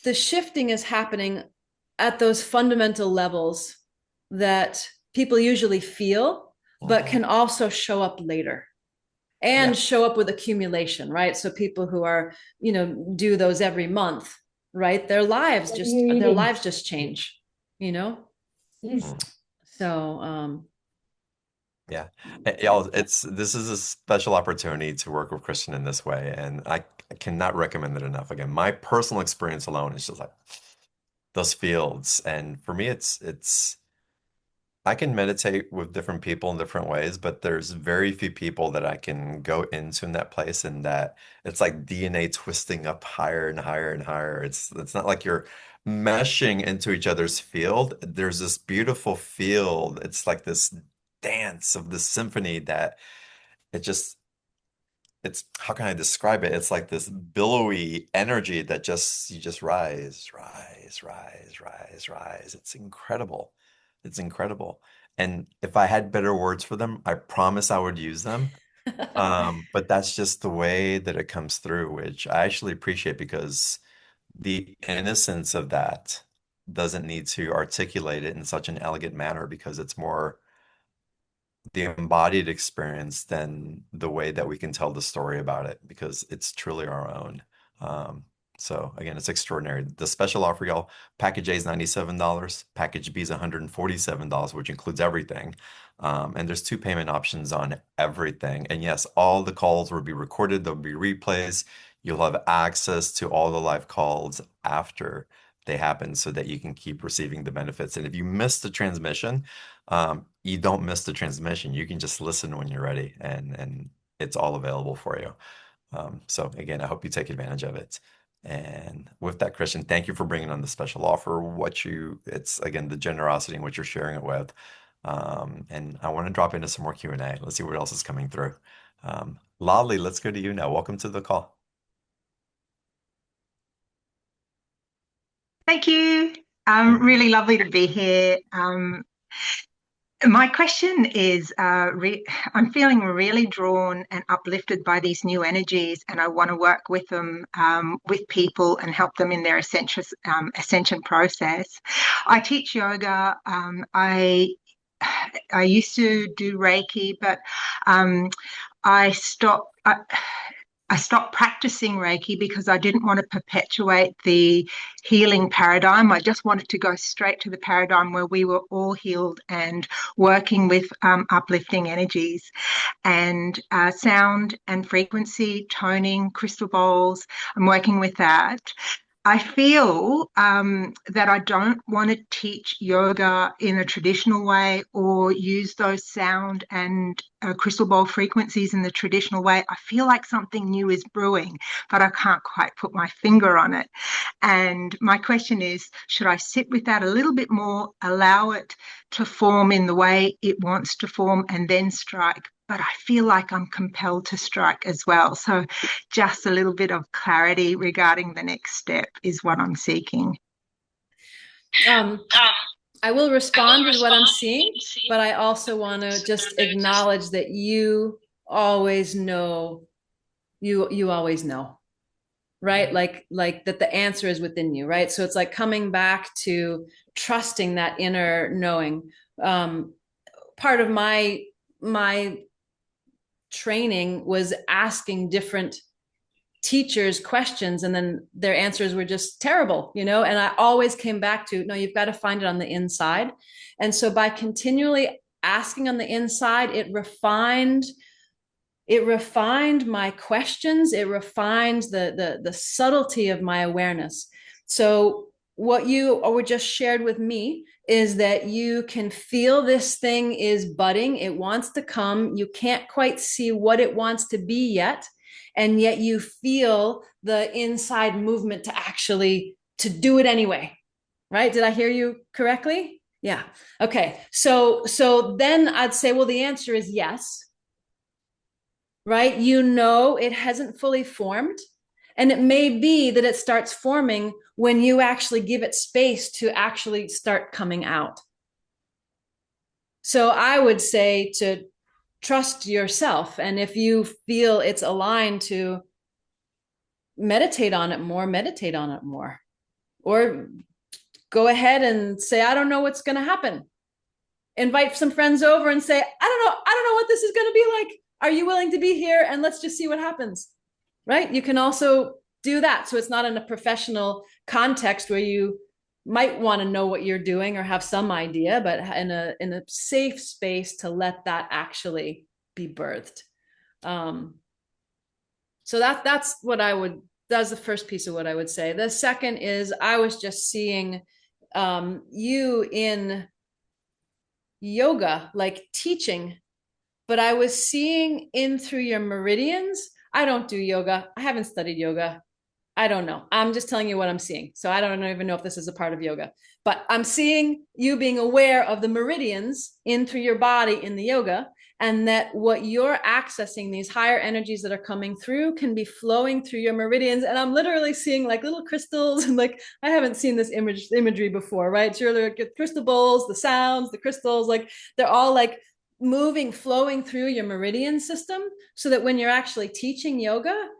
the shifting is happening at those fundamental levels that people usually feel, but can also show up later and show up with accumulation, right? So people who are, do those every month, right? Their lives just change, Yes. So, yeah, this is a special opportunity to work with Kristin in this way, and I cannot recommend it enough. Again, my personal experience alone is just like those fields, and for me, it's I can meditate with different people in different ways, but there's very few people that I can go into in that place, and that it's like DNA twisting up higher and higher and higher. It's not like you're meshing into each other's field. There's this beautiful field. It's like this dance of this symphony that it just it's how can I describe it? It's like this billowy energy that you just rise, rise, rise, rise, rise. It's incredible. It's incredible. And if I had better words for them, I promise I would use them. But that's just the way that it comes through, which I actually appreciate because the innocence of that doesn't need to articulate it in such an elegant manner because it's more the embodied experience than the way that we can tell the story about it because it's truly our own. Um, so again, it's extraordinary. The special offer, y'all, package A is $97, package B is $147, which includes everything. And there's two payment options on everything. And yes, all the calls will be recorded, there'll be replays. You'll have access to all the live calls after they happen so that you can keep receiving the benefits. And if you miss the transmission, you don't miss the transmission. You can just listen when you're ready, and it's all available for you. So again, I hope you take advantage of it. And with that, Christian, thank you for bringing on the special offer. It's again the generosity in what you're sharing it with. And I want to drop into some more Q&A. Let's see what else is coming through. Lolly, let's go to you now. Welcome to the call. Thank you. Really lovely to be here. My question is, I'm feeling really drawn and uplifted by these new energies, and I want to work with them, with people, and help them in their ascension process. I teach yoga. I used to do Reiki, but I stopped. I stopped practicing Reiki because I didn't want to perpetuate the healing paradigm. I just wanted to go straight to the paradigm where we were all healed and working with uplifting energies and sound and frequency, toning, crystal bowls. I'm working with that. I feel that I don't want to teach yoga in a traditional way or use those sound and crystal bowl frequencies in the traditional way. I feel like something new is brewing, but I can't quite put my finger on it. And my question is, should I sit with that a little bit more, allow it to form in the way it wants to form, and then strike? But I feel like I'm compelled to strike as well. So just a little bit of clarity regarding the next step is what I'm seeking. I will respond with what I'm seeing, but I also want to just acknowledge that you always know, you always know, right? Like that the answer is within you, right? So it's like coming back to trusting that inner knowing. Part of my training was asking different teachers questions, and then their answers were just terrible, you know? And I always came back to, no, you've got to find it on the inside. And so by continually asking on the inside, it refined my questions. It refined the subtlety of my awareness. So what you were just shared with me is that you can feel this thing is budding. It wants to come. You can't quite see what it wants to be yet. And yet you feel the inside movement to actually to do it anyway. Right? Did I hear you correctly? Yeah. Okay. So then I'd say, well, the answer is yes. Right? You know, it hasn't fully formed. And it may be that it starts forming when you actually give it space to actually start coming out. So I would say to trust yourself. And if you feel it's aligned to meditate on it more. Or go ahead and say, I don't know what's going to happen. Invite some friends over and say, I don't know what this is going to be like. Are you willing to be here? And let's just see what happens. Right? You can also do that. So it's not in a professional context where you might want to know what you're doing or have some idea, but in a safe space to let that actually be birthed. So that's what I would, that's the first piece of what I would say. The second is I was just seeing you in yoga, like teaching, but I was seeing in through your meridians. I don't do yoga. I haven't studied yoga. I don't know. I'm just telling you what I'm seeing. So I don't even know if this is a part of yoga, but I'm seeing you being aware of the meridians in through your body in the yoga, and that what you're accessing, these higher energies that are coming through, can be flowing through your meridians. And I'm literally seeing like little crystals, and like I haven't seen this imagery before, right? So you're like crystal bowls, the sounds, the crystals, like they're all like moving, flowing through your meridian system, so that when you're actually teaching yoga,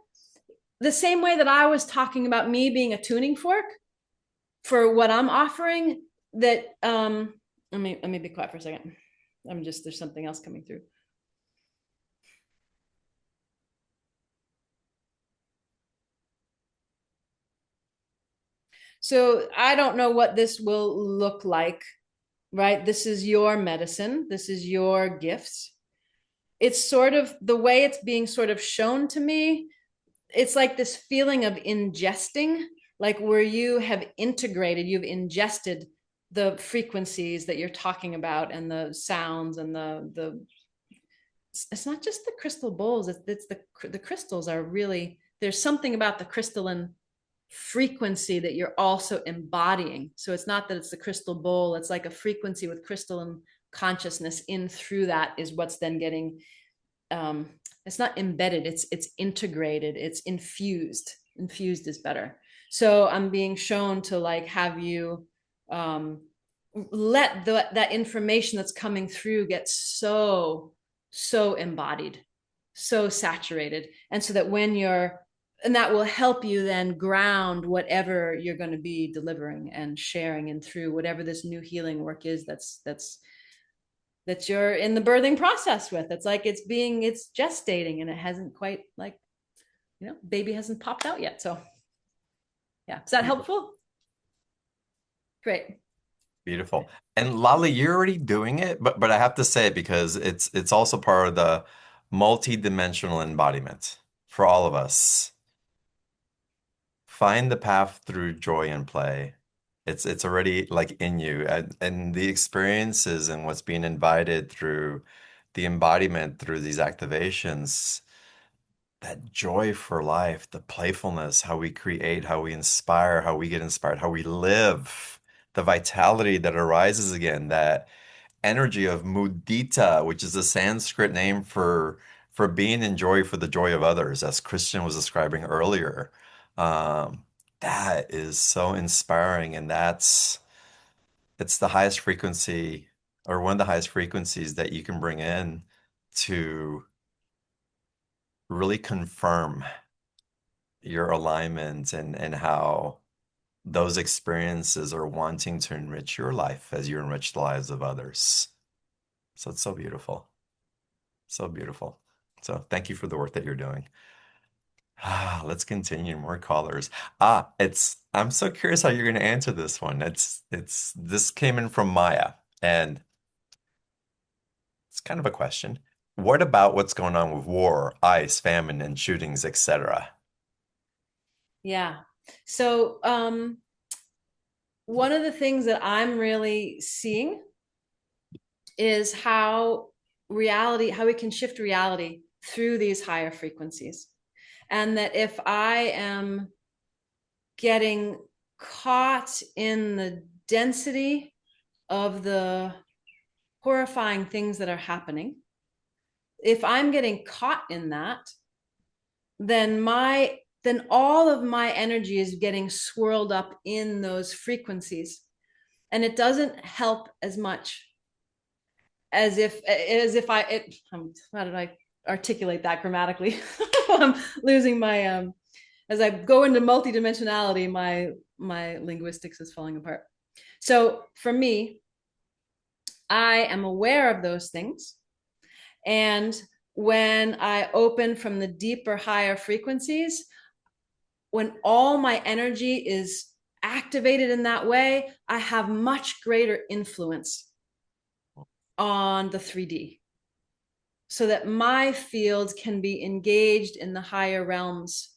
the same way that I was talking about me being a tuning fork for what I'm offering, that let me be quiet for a second. There's something else coming through. So I don't know what this will look like, right? This is your medicine. This is your gifts. It's sort of the way it's being sort of shown to me. It's like this feeling of ingesting, like where you have integrated, you've ingested the frequencies that you're talking about, and the sounds, and it's not just the crystal bowls. It's the crystals are really, there's something about the crystalline frequency that you're also embodying. So it's not that it's the crystal bowl. It's like a frequency with crystalline consciousness in through that is what's then getting it's not embedded, it's integrated, it's infused. Infused is better. So I'm being shown to like have you let that information that's coming through get so embodied, so saturated, and so that when you're, and that will help you then ground whatever you're going to be delivering and sharing, and through whatever this new healing work is that you're in the birthing process with. It's like it's gestating, and it hasn't quite, like, you know, baby hasn't popped out yet. So yeah, is that helpful? Great. Beautiful. And Lali, you're already doing it, but I have to say it because it's also part of the multidimensional embodiment for all of us. Find the path through joy and play. It's already like in you, and the experiences and what's being invited through the embodiment, through these activations, that joy for life, the playfulness, how we create, how we inspire, how we get inspired, how we live, the vitality that arises again, that energy of mudita, which is a Sanskrit name for being in joy for the joy of others, as Christian was describing earlier. That is so inspiring, and it's the highest frequency, or one of the highest frequencies that you can bring in to really confirm your alignment and how those experiences are wanting to enrich your life as you enrich the lives of others. So it's so beautiful. So beautiful. So thank you for the work that you're doing. Let's continue. More callers. I'm so curious how you're going to answer this one. This came in from Maya, and it's kind of a question. What about what's going on with war, ice, famine, and shootings, etc.? Yeah. So one of the things that I'm really seeing is how we can shift reality through these higher frequencies. And that if I am getting caught in the density of the horrifying things that are happening, if I'm getting caught in that, then all of my energy is getting swirled up in those frequencies, and it doesn't help as much as if how did I articulate that grammatically? I'm losing my as I go into multidimensionality, my linguistics is falling apart. So for me, I am aware of those things, and when I open from the deeper, higher frequencies, when all my energy is activated in that way, I have much greater influence on the 3D, so that my field can be engaged in the higher realms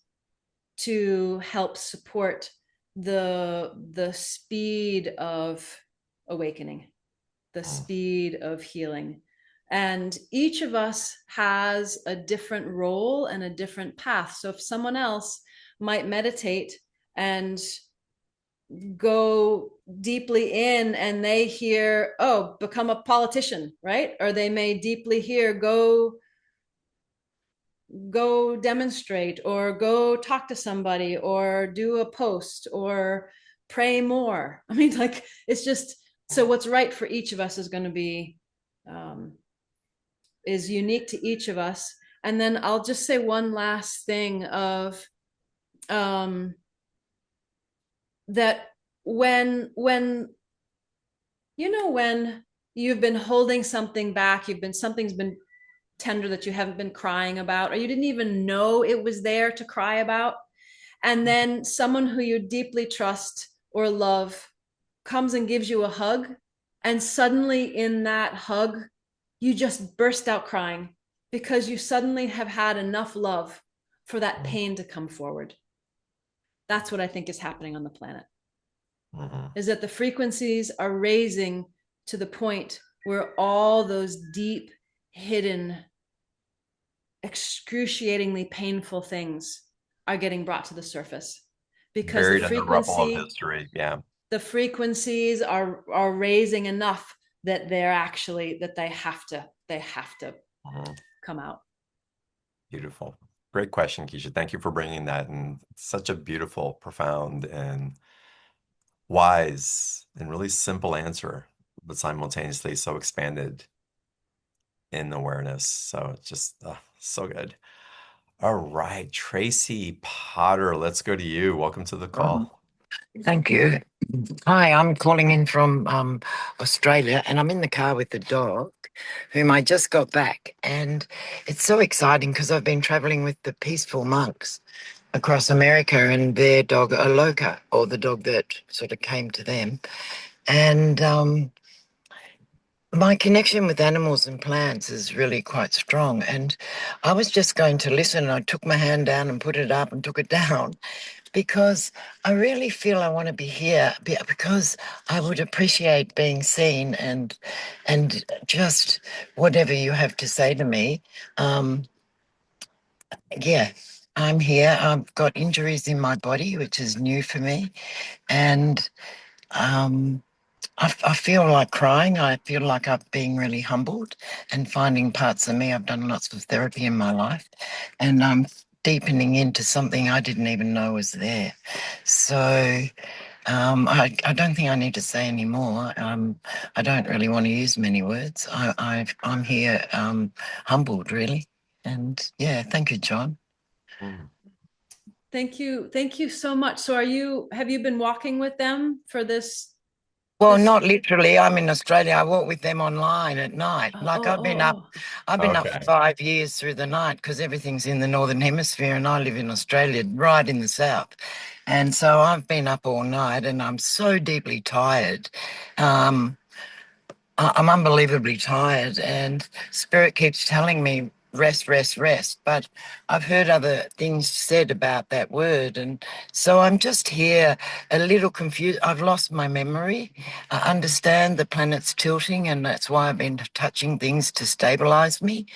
to help support the speed of awakening, the speed of healing. And each of us has a different role and a different path. So if someone else might meditate and go deeply in and they hear, oh, become a politician, right? Or they may deeply hear, go demonstrate, or go talk to somebody, or do a post, or pray more. I mean, like, it's just, so what's right for each of us is going to be is unique to each of us. And then I'll just say one last thing of that when when you've been holding something back, something's been tender that you haven't been crying about, or you didn't even know it was there to cry about, and then someone who you deeply trust or love comes and gives you a hug, and suddenly in that hug you just burst out crying because you suddenly have had enough love for that pain to come forward. That's what I think is happening on the planet. Is that the frequencies are raising to the point where all those deep, hidden, excruciatingly painful things are getting brought to the surface, because buried in the rubble of history. Yeah. The frequencies are raising enough that they have to come out. Beautiful. Great question, Keisha. Thank you for bringing that. And such a beautiful, profound, and wise, and really simple answer, but simultaneously so expanded in awareness. So it's just so good. All right, Tracy Potter, let's go to you. Welcome to the call. Thank you. Hi, I'm calling in from Australia, and I'm in the car with the dog, whom I just got back. And it's so exciting because I've been traveling with the peaceful monks across America and their dog, Aloka, or the dog that sort of came to them. And my connection with animals and plants is really quite strong. And I was just going to listen, and I took my hand down and put it up and took it down, because I really feel I want to be here, because I would appreciate being seen and just whatever you have to say to me. Yeah, I'm here. I've got injuries in my body, which is new for me. And I feel like crying. I feel like I'm being really humbled and finding parts of me. I've done lots of therapy in my life, and I'm deepening into something I didn't even know was there. So I don't think I need to say any more. I don't really want to use many words. I'm here humbled, really. And yeah, thank you, John. Thank you. Thank you so much. So have you been walking with them for this? Well, not literally. I'm in Australia. I walk with them online at night. Oh, Like I've been up, oh, oh. I've been up for Okay. 5 years through the night because everything's in the Northern Hemisphere and I live in Australia, right in the south. And so I've been up all night and I'm so deeply tired. Um, I'm unbelievably tired, and Spirit keeps telling me rest, rest, rest. But I've heard other things said about that word, and so I'm just here a little confused. I've lost my memory. I understand the planet's tilting, and that's why I've been touching things to stabilize me.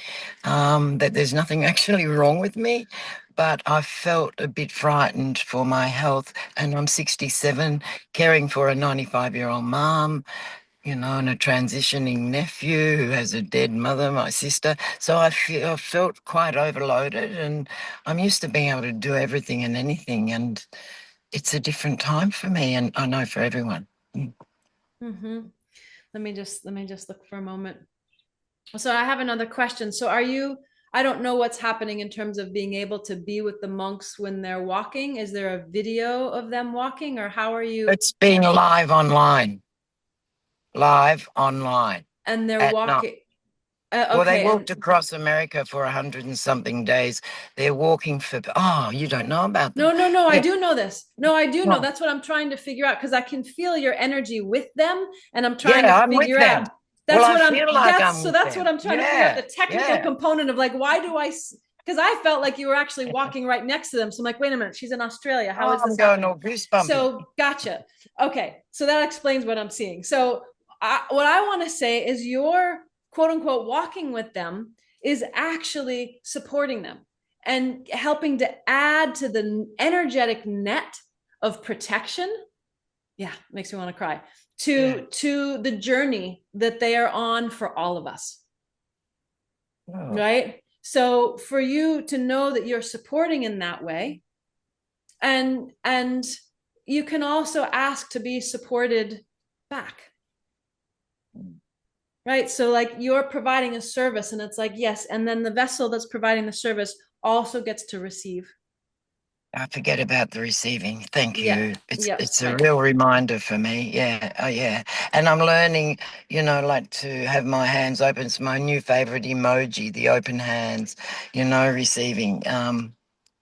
That there's nothing actually wrong with me. But I felt a bit frightened for my health, and I'm 67, caring for a 95-year-old mum, and a transitioning nephew who has a dead mother, my sister. So I felt quite overloaded, and I'm used to being able to do everything and anything, and it's a different time for me, and I know for everyone. Mm-hmm. Let me just look for a moment. So I have another question. So I don't know what's happening in terms of being able to be with the monks when they're walking. Is there a video of them walking, or how are you? It's been live online And they're at night. walking. Well, they Okay. walked across America for 100 and something days. They're walking for, you don't know about them. No, I Yeah. do know this. No, I do know. Well, That's what I'm trying to figure out, because I can feel your energy with them, and I'm trying yeah, to I'm with figure them. out. Well, That's I what I'm, feel like I'm with that's what them. I'm trying to figure out, Yeah, the technical yeah. component of like, why do because I felt like you were actually walking right next to them. So I'm like, wait a minute, she's in Australia. How Oh, is I'm this going happening? all goosebumpy. So gotcha. Okay. So that explains what I'm seeing. So what I want to say is your quote unquote walking with them is actually supporting them and helping to add to the energetic net of protection. Yeah, makes me want to cry. To the journey that they are on for all of us. Oh. Right? So for you to know that you're supporting in that way, and you can also ask to be supported back. Right? So like you're providing a service, and it's like, yes, and then the vessel that's providing the service also gets to receive. I forget about the receiving. Thank Yeah. you. It's Yeah. it's a real reminder for me. Yeah. Oh yeah. And I'm learning, like to have my hands open. It's my new favorite emoji, the open hands, receiving.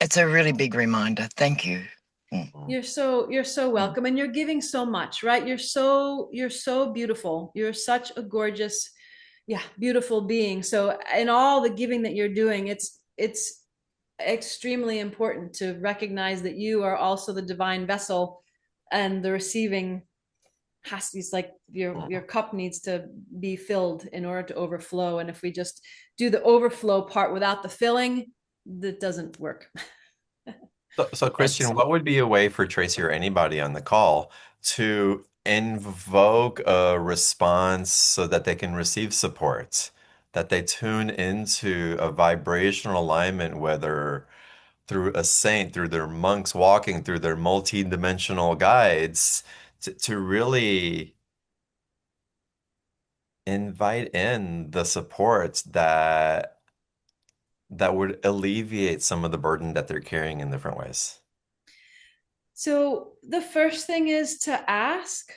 It's a really big reminder. Thank you. You're so welcome, and you're giving so much, right? You're so beautiful. You're such a gorgeous, yeah, beautiful being. So in all the giving that you're doing, it's extremely important to recognize that you are also the divine vessel, and the receiving has to be like your cup needs to be filled in order to overflow. And if we just do the overflow part without the filling, that doesn't work. So, Christian, what would be a way for Tracy or anybody on the call to invoke a response so that they can receive support, that they tune into a vibrational alignment, whether through a saint, through their monks walking, through their multi-dimensional guides, to really invite in the support that would alleviate some of the burden that they're carrying in different ways? So the first thing is to ask,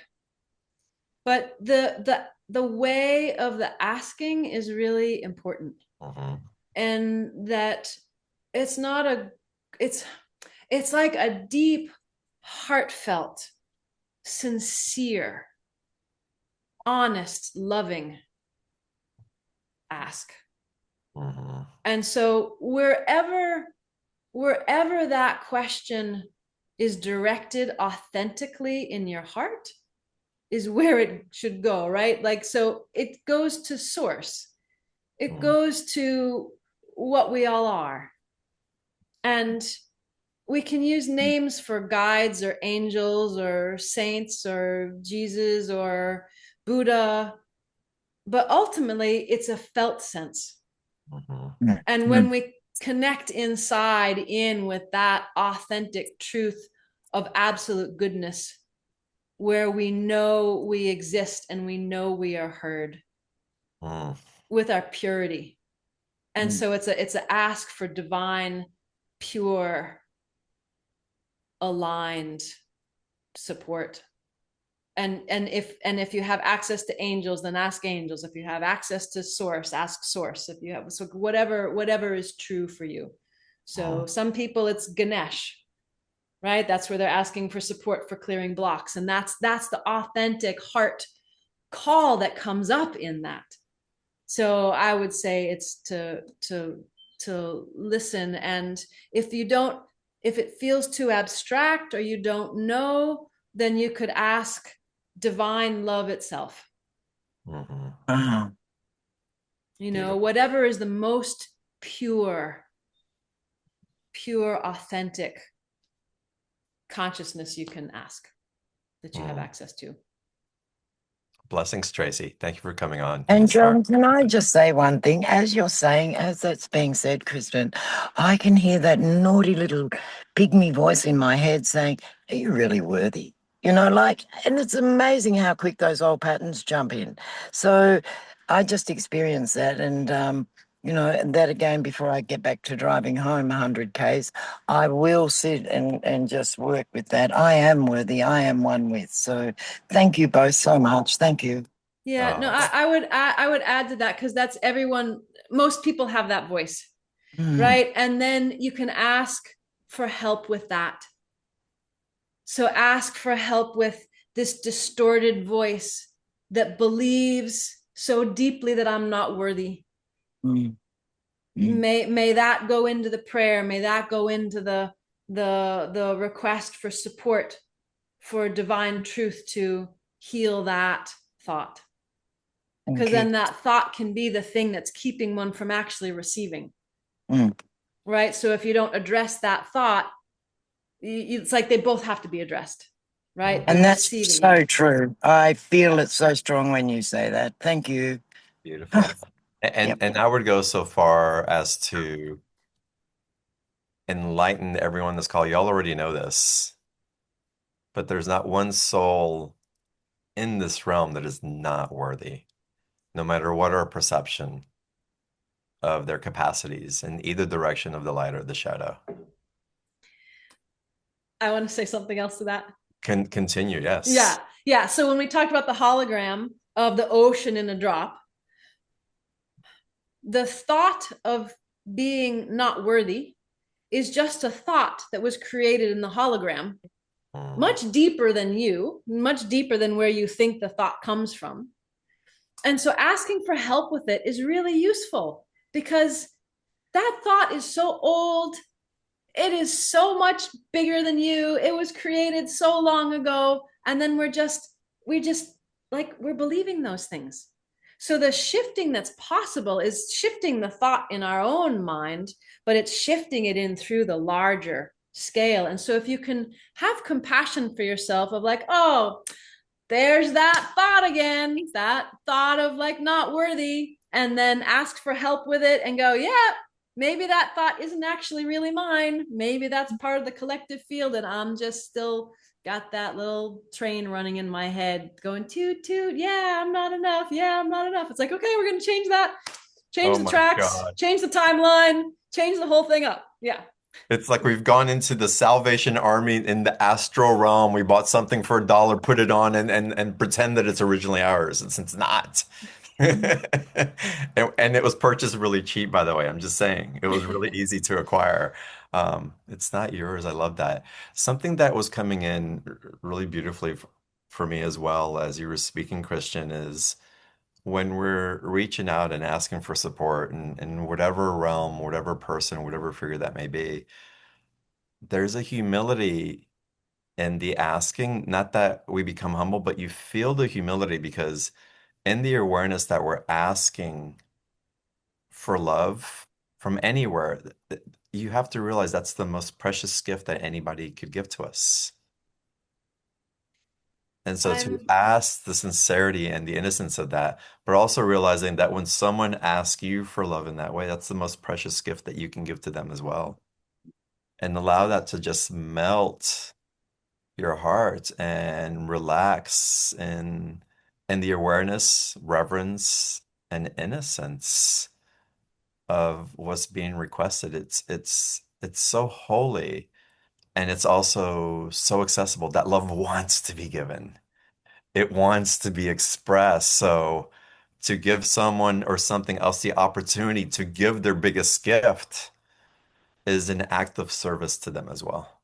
but the way of the asking is really important. Mm-hmm. And that it's not a it's like a deep, heartfelt, sincere, honest, loving ask. Mm-hmm. And so wherever that question is directed authentically in your heart is where it should go, right? Like, so it goes to source. It goes to what we all are. And we can use names for guides or angels or saints or Jesus or Buddha, but ultimately it's a felt sense. Mm-hmm. And when we connect inside in with that authentic truth of absolute goodness, where we know we exist and we know we are heard with our purity. And so it's an ask for divine, pure aligned support. And if you have access to angels, then ask angels. If you have access to source, ask source. If you have, so whatever is true for you. So some people it's Ganesh, right? That's where they're asking for support for clearing blocks. And that's the authentic heart call that comes up in that. So I would say it's to listen. And if it feels too abstract or you don't know, then you could ask divine love itself. Uh-huh. Whatever is the most pure, authentic consciousness you can ask, that you have access to. Blessings, Tracy. Thank you for coming on. And John, can I just say one thing? As that's being said, Kristin, I can hear that naughty little pygmy voice in my head saying, are you really worthy? And it's amazing how quick those old patterns jump in. So I just experienced that. And, and that again, before I get back to driving home 100 Ks, I will sit and just work with that. I am worthy. I am one with. So thank you both so much. Thank you. Yeah, no, I would add to that, because that's everyone, most people have that voice, right? And then you can ask for help with that. So ask for help with this distorted voice that believes so deeply that I'm not worthy. May that go into the prayer. May that go into the request for support, for divine truth to heal that thought. Because then that thought can be the thing that's keeping one from actually receiving. Right? So if you don't address that thought, it's like they both have to be addressed, right? And that's so true. I feel it so strong when you say that. Thank you. Beautiful. And I would go so far as to enlighten everyone in this call. Y'all already know this, but there's not one soul in this realm that is not worthy, no matter what our perception of their capacities in either direction of the light or the shadow. I want to say something else to that. Can continue, yes. Yeah. So when we talked about the hologram of the ocean in a drop, the thought of being not worthy is just a thought that was created in the hologram, much deeper than you, much deeper than where you think the thought comes from. And so asking for help with it is really useful, because that thought is so old. It is so much bigger than you. It was created so long ago. And then we're believing those things. So the shifting that's possible is shifting the thought in our own mind, but it's shifting it in through the larger scale. And so if you can have compassion for yourself of like, oh, there's that thought again, that thought of like not worthy, and then ask for help with it and go, yeah, maybe that thought isn't actually really mine. Maybe that's part of the collective field, and I'm just still got that little train running in my head going toot toot. Yeah, I'm not enough. Yeah, I'm not enough. It's like, okay, we're going to change that, change the tracks, change the timeline, change the whole thing up. Yeah. It's like we've gone into the Salvation Army in the astral realm. We bought something for $1, put it on, and pretend that it's originally ours, and since it's not. And it was purchased really cheap, by the way. I'm just saying. It was really easy to acquire. It's not yours. I love that. Something that was coming in really beautifully for me as well as you were speaking, Christian, is when we're reaching out and asking for support in whatever realm, whatever person, whatever figure that may be, there's a humility in the asking, not that we become humble, but you feel the humility because in the awareness that we're asking for love from anywhere, you have to realize that's the most precious gift that anybody could give to us. And so to ask the sincerity and the innocence of that, but also realizing that when someone asks you for love in that way, that's the most precious gift that you can give to them as well. And allow that to just melt your heart and relax in the awareness, reverence, and innocence of what's being requested. It's so holy And it's also so accessible. That love wants to be given. It wants to be expressed. So to give someone or something else the opportunity to give their biggest gift is an act of service to them as well.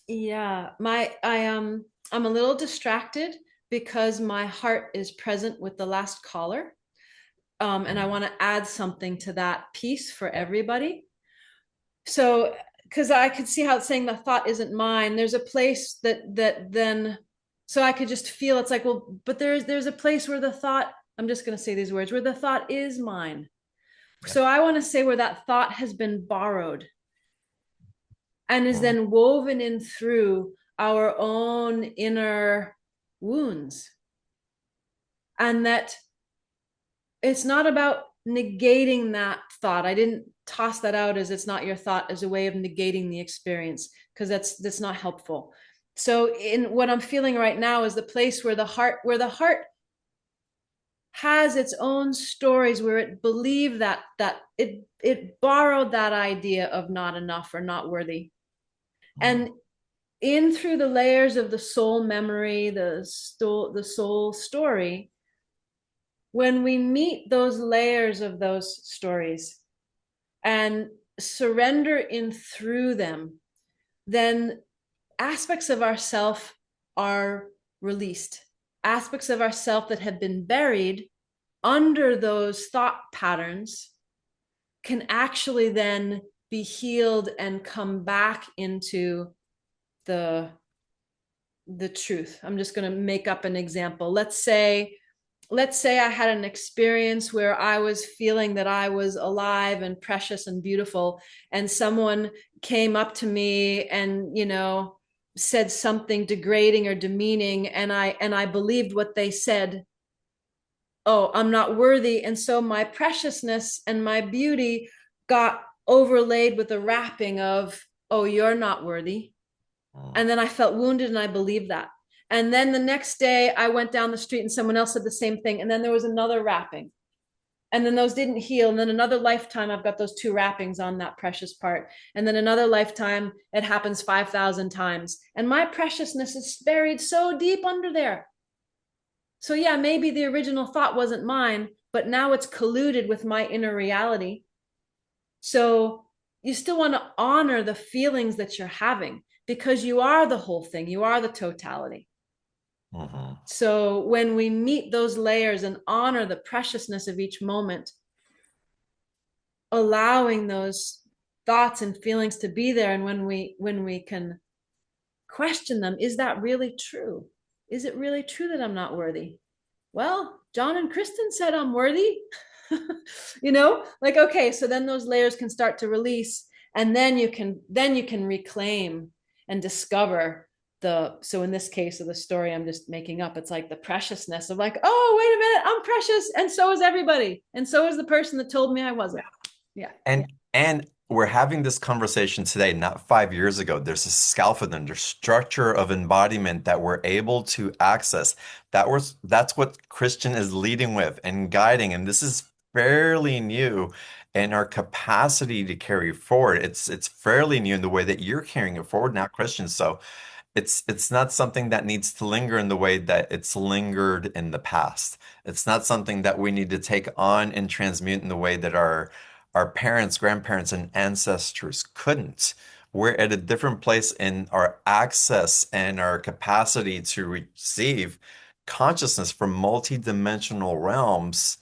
Yeah, I'm a little distracted because my heart is present with the last caller. And I want to add something to that piece for everybody. So, because I could see how it's saying the thought isn't mine. There's a place that then, so I could just feel it's like, well, but there's a place where the thought, I'm just going to say these words, where the thought is mine. Yeah. So I want to say where that thought has been borrowed and is Mm. then woven in through our own inner wounds. And that it's not about negating that thought. I didn't toss that out as it's not your thought as a way of negating the experience, because that's not helpful. So in what I'm feeling right now is the place where the heart has its own stories, where it believed that it borrowed that idea of not enough or not worthy. And in through the layers of the soul memory, the soul story, when we meet those layers of those stories and surrender in through them, then aspects of ourself are released. Aspects of ourself that have been buried under those thought patterns can actually then be healed and come back into the truth. I'm just going to make up an example. Let's say I had an experience where I was feeling that I was alive and precious and beautiful, and someone came up to me and, said something degrading or demeaning, and I believed what they said. Oh, I'm not worthy. And so my preciousness and my beauty got overlaid with a wrapping of, oh, you're not worthy. And then I felt wounded and I believed that. And then the next day I went down the street and someone else said the same thing. And then there was another wrapping. And then those didn't heal. And then another lifetime, I've got those two wrappings on that precious part. And then another lifetime, it happens 5,000 times. And my preciousness is buried so deep under there. So yeah, maybe the original thought wasn't mine, but now it's colluded with my inner reality. So you still want to honor the feelings that you're having, because you are the whole thing. You are the totality. Mm-hmm. So when we meet those layers and honor the preciousness of each moment, allowing those thoughts and feelings to be there, and when we can question them, is that really true? Is it really true that I'm not worthy? Well, John and Kristin said I'm worthy. Like, okay, so then those layers can start to release, and then you can reclaim and discover so in this case of the story I'm just making up, it's like the preciousness of like, oh, wait a minute, I'm precious, and so is everybody, and so is the person that told me I wasn't. Yeah. And we're having this conversation today, not 5 years ago. There's a scaffolding, there's structure of embodiment that we're able to access. That's what Christian is leading with and guiding. And this is fairly new in our capacity to carry forward. It's fairly new in the way that you're carrying it forward now, Christian. So it's not something that needs to linger in the way that it's lingered in the past. It's not something that we need to take on and transmute in the way that our parents, grandparents, and ancestors couldn't. We're at a different place in our access and our capacity to receive consciousness from multidimensional realms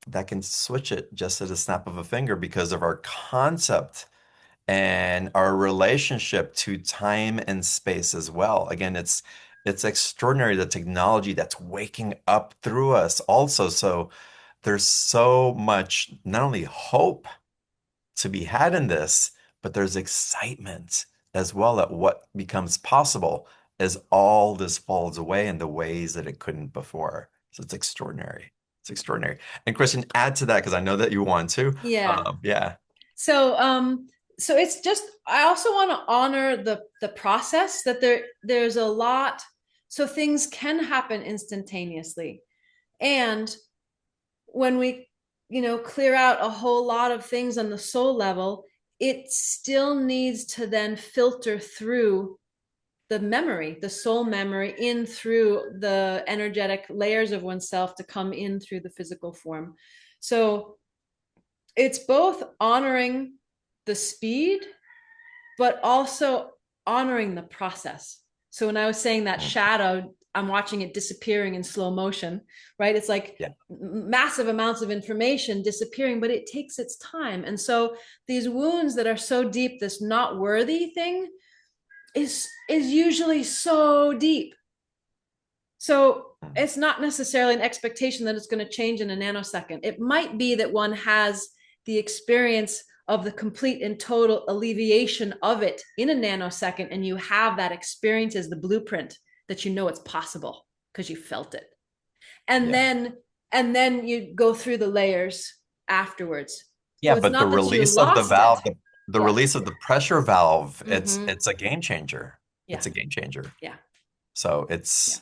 that can switch it just at a snap of a finger because of our concept and our relationship to time and space as well. Again, it's extraordinary, the technology that's waking up through us also. So there's so much not only hope to be had in this, but there's excitement as well at what becomes possible as all this falls away in the ways that it couldn't before. So it's extraordinary. It's extraordinary. And Christian, add to that because I know that you want to. Yeah. Yeah. So it's just, I also want to honor the process, that there's a lot, so things can happen instantaneously. And when we clear out a whole lot of things on the soul level, it still needs to then filter through the memory, the soul memory, in through the energetic layers of oneself to come in through the physical form. So it's both honoring the speed, but also honoring the process. So when I was saying that shadow, I'm watching it disappearing in slow motion, right? It's like massive amounts of information disappearing, but it takes its time. And so these wounds that are so deep, this not worthy thing is usually so deep. So it's not necessarily an expectation that it's going to change in a nanosecond. It might be that one has the experience of the complete and total alleviation of it in a nanosecond, and you have that experience as the blueprint that you know it's possible because you felt it. And then you go through the layers afterwards. Yeah, So it's but the not that you release of the lost valve, it. the release of the pressure valve, Mhm. it's a game changer. Yeah. It's a game changer. Yeah. So it's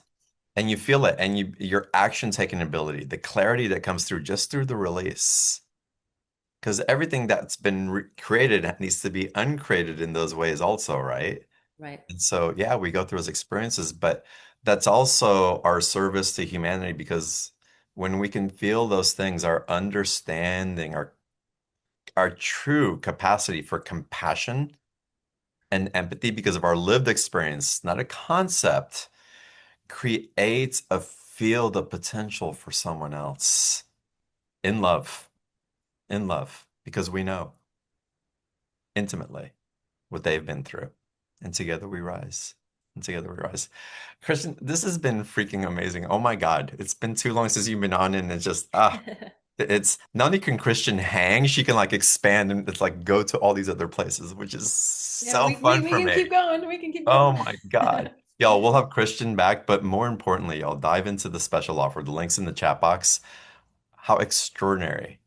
and you feel it, and your action taking ability, the clarity that comes through just through the release. Because everything that's been created needs to be uncreated in those ways also, right? Right. And so, yeah, we go through those experiences, but that's also our service to humanity because when we can feel those things, our understanding, our true capacity for compassion and empathy because of our lived experience, not a concept, creates a field of potential for someone else in love, because we know intimately what they've been through. And together we rise. And together we rise. Kristin, this has been freaking amazing. Oh my God. It's been too long since you've been on, and it's just it's not only can Kristin hang, she can like expand and it's like go to all these other places, which is so fun we for can me. keep going. We can keep Oh going. my God. Y'all, we'll have Kristin back, but more importantly, y'all dive into the special offer. The link's in the chat box. How extraordinary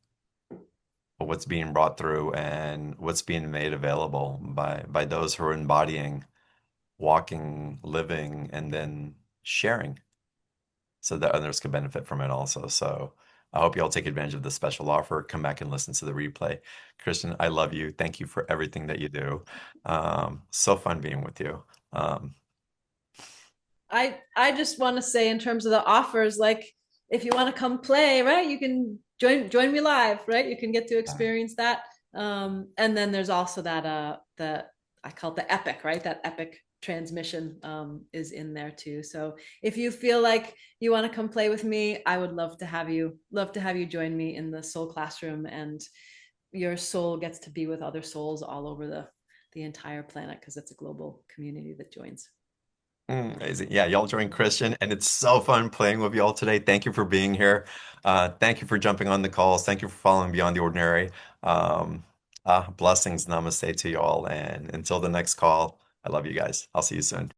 what's being brought through and what's being made available by those who are embodying, walking, living, and then sharing so that others can benefit from it also. So I hope you all take advantage of this special offer. Come back and listen to the replay. Kristin, I love you. Thank you for everything that you do. So fun being with you. I just want to say in terms of the offers, like if you want to come play, right, you can join me live, right? You can get to experience that. And then there's also that the I call it the epic, right? That epic transmission is in there too. So if you feel like you want to come play with me, I would love to have you join me in the soul classroom, and your soul gets to be with other souls all over the entire planet because it's a global community that joins. Amazing. Yeah, y'all join Kristin, and it's so fun playing with y'all today. Thank you for being here. Thank you for jumping on the calls. Thank you for following Beyond the Ordinary. Um, Blessings, namaste to y'all. And until the next call, I love you guys. I'll see you soon.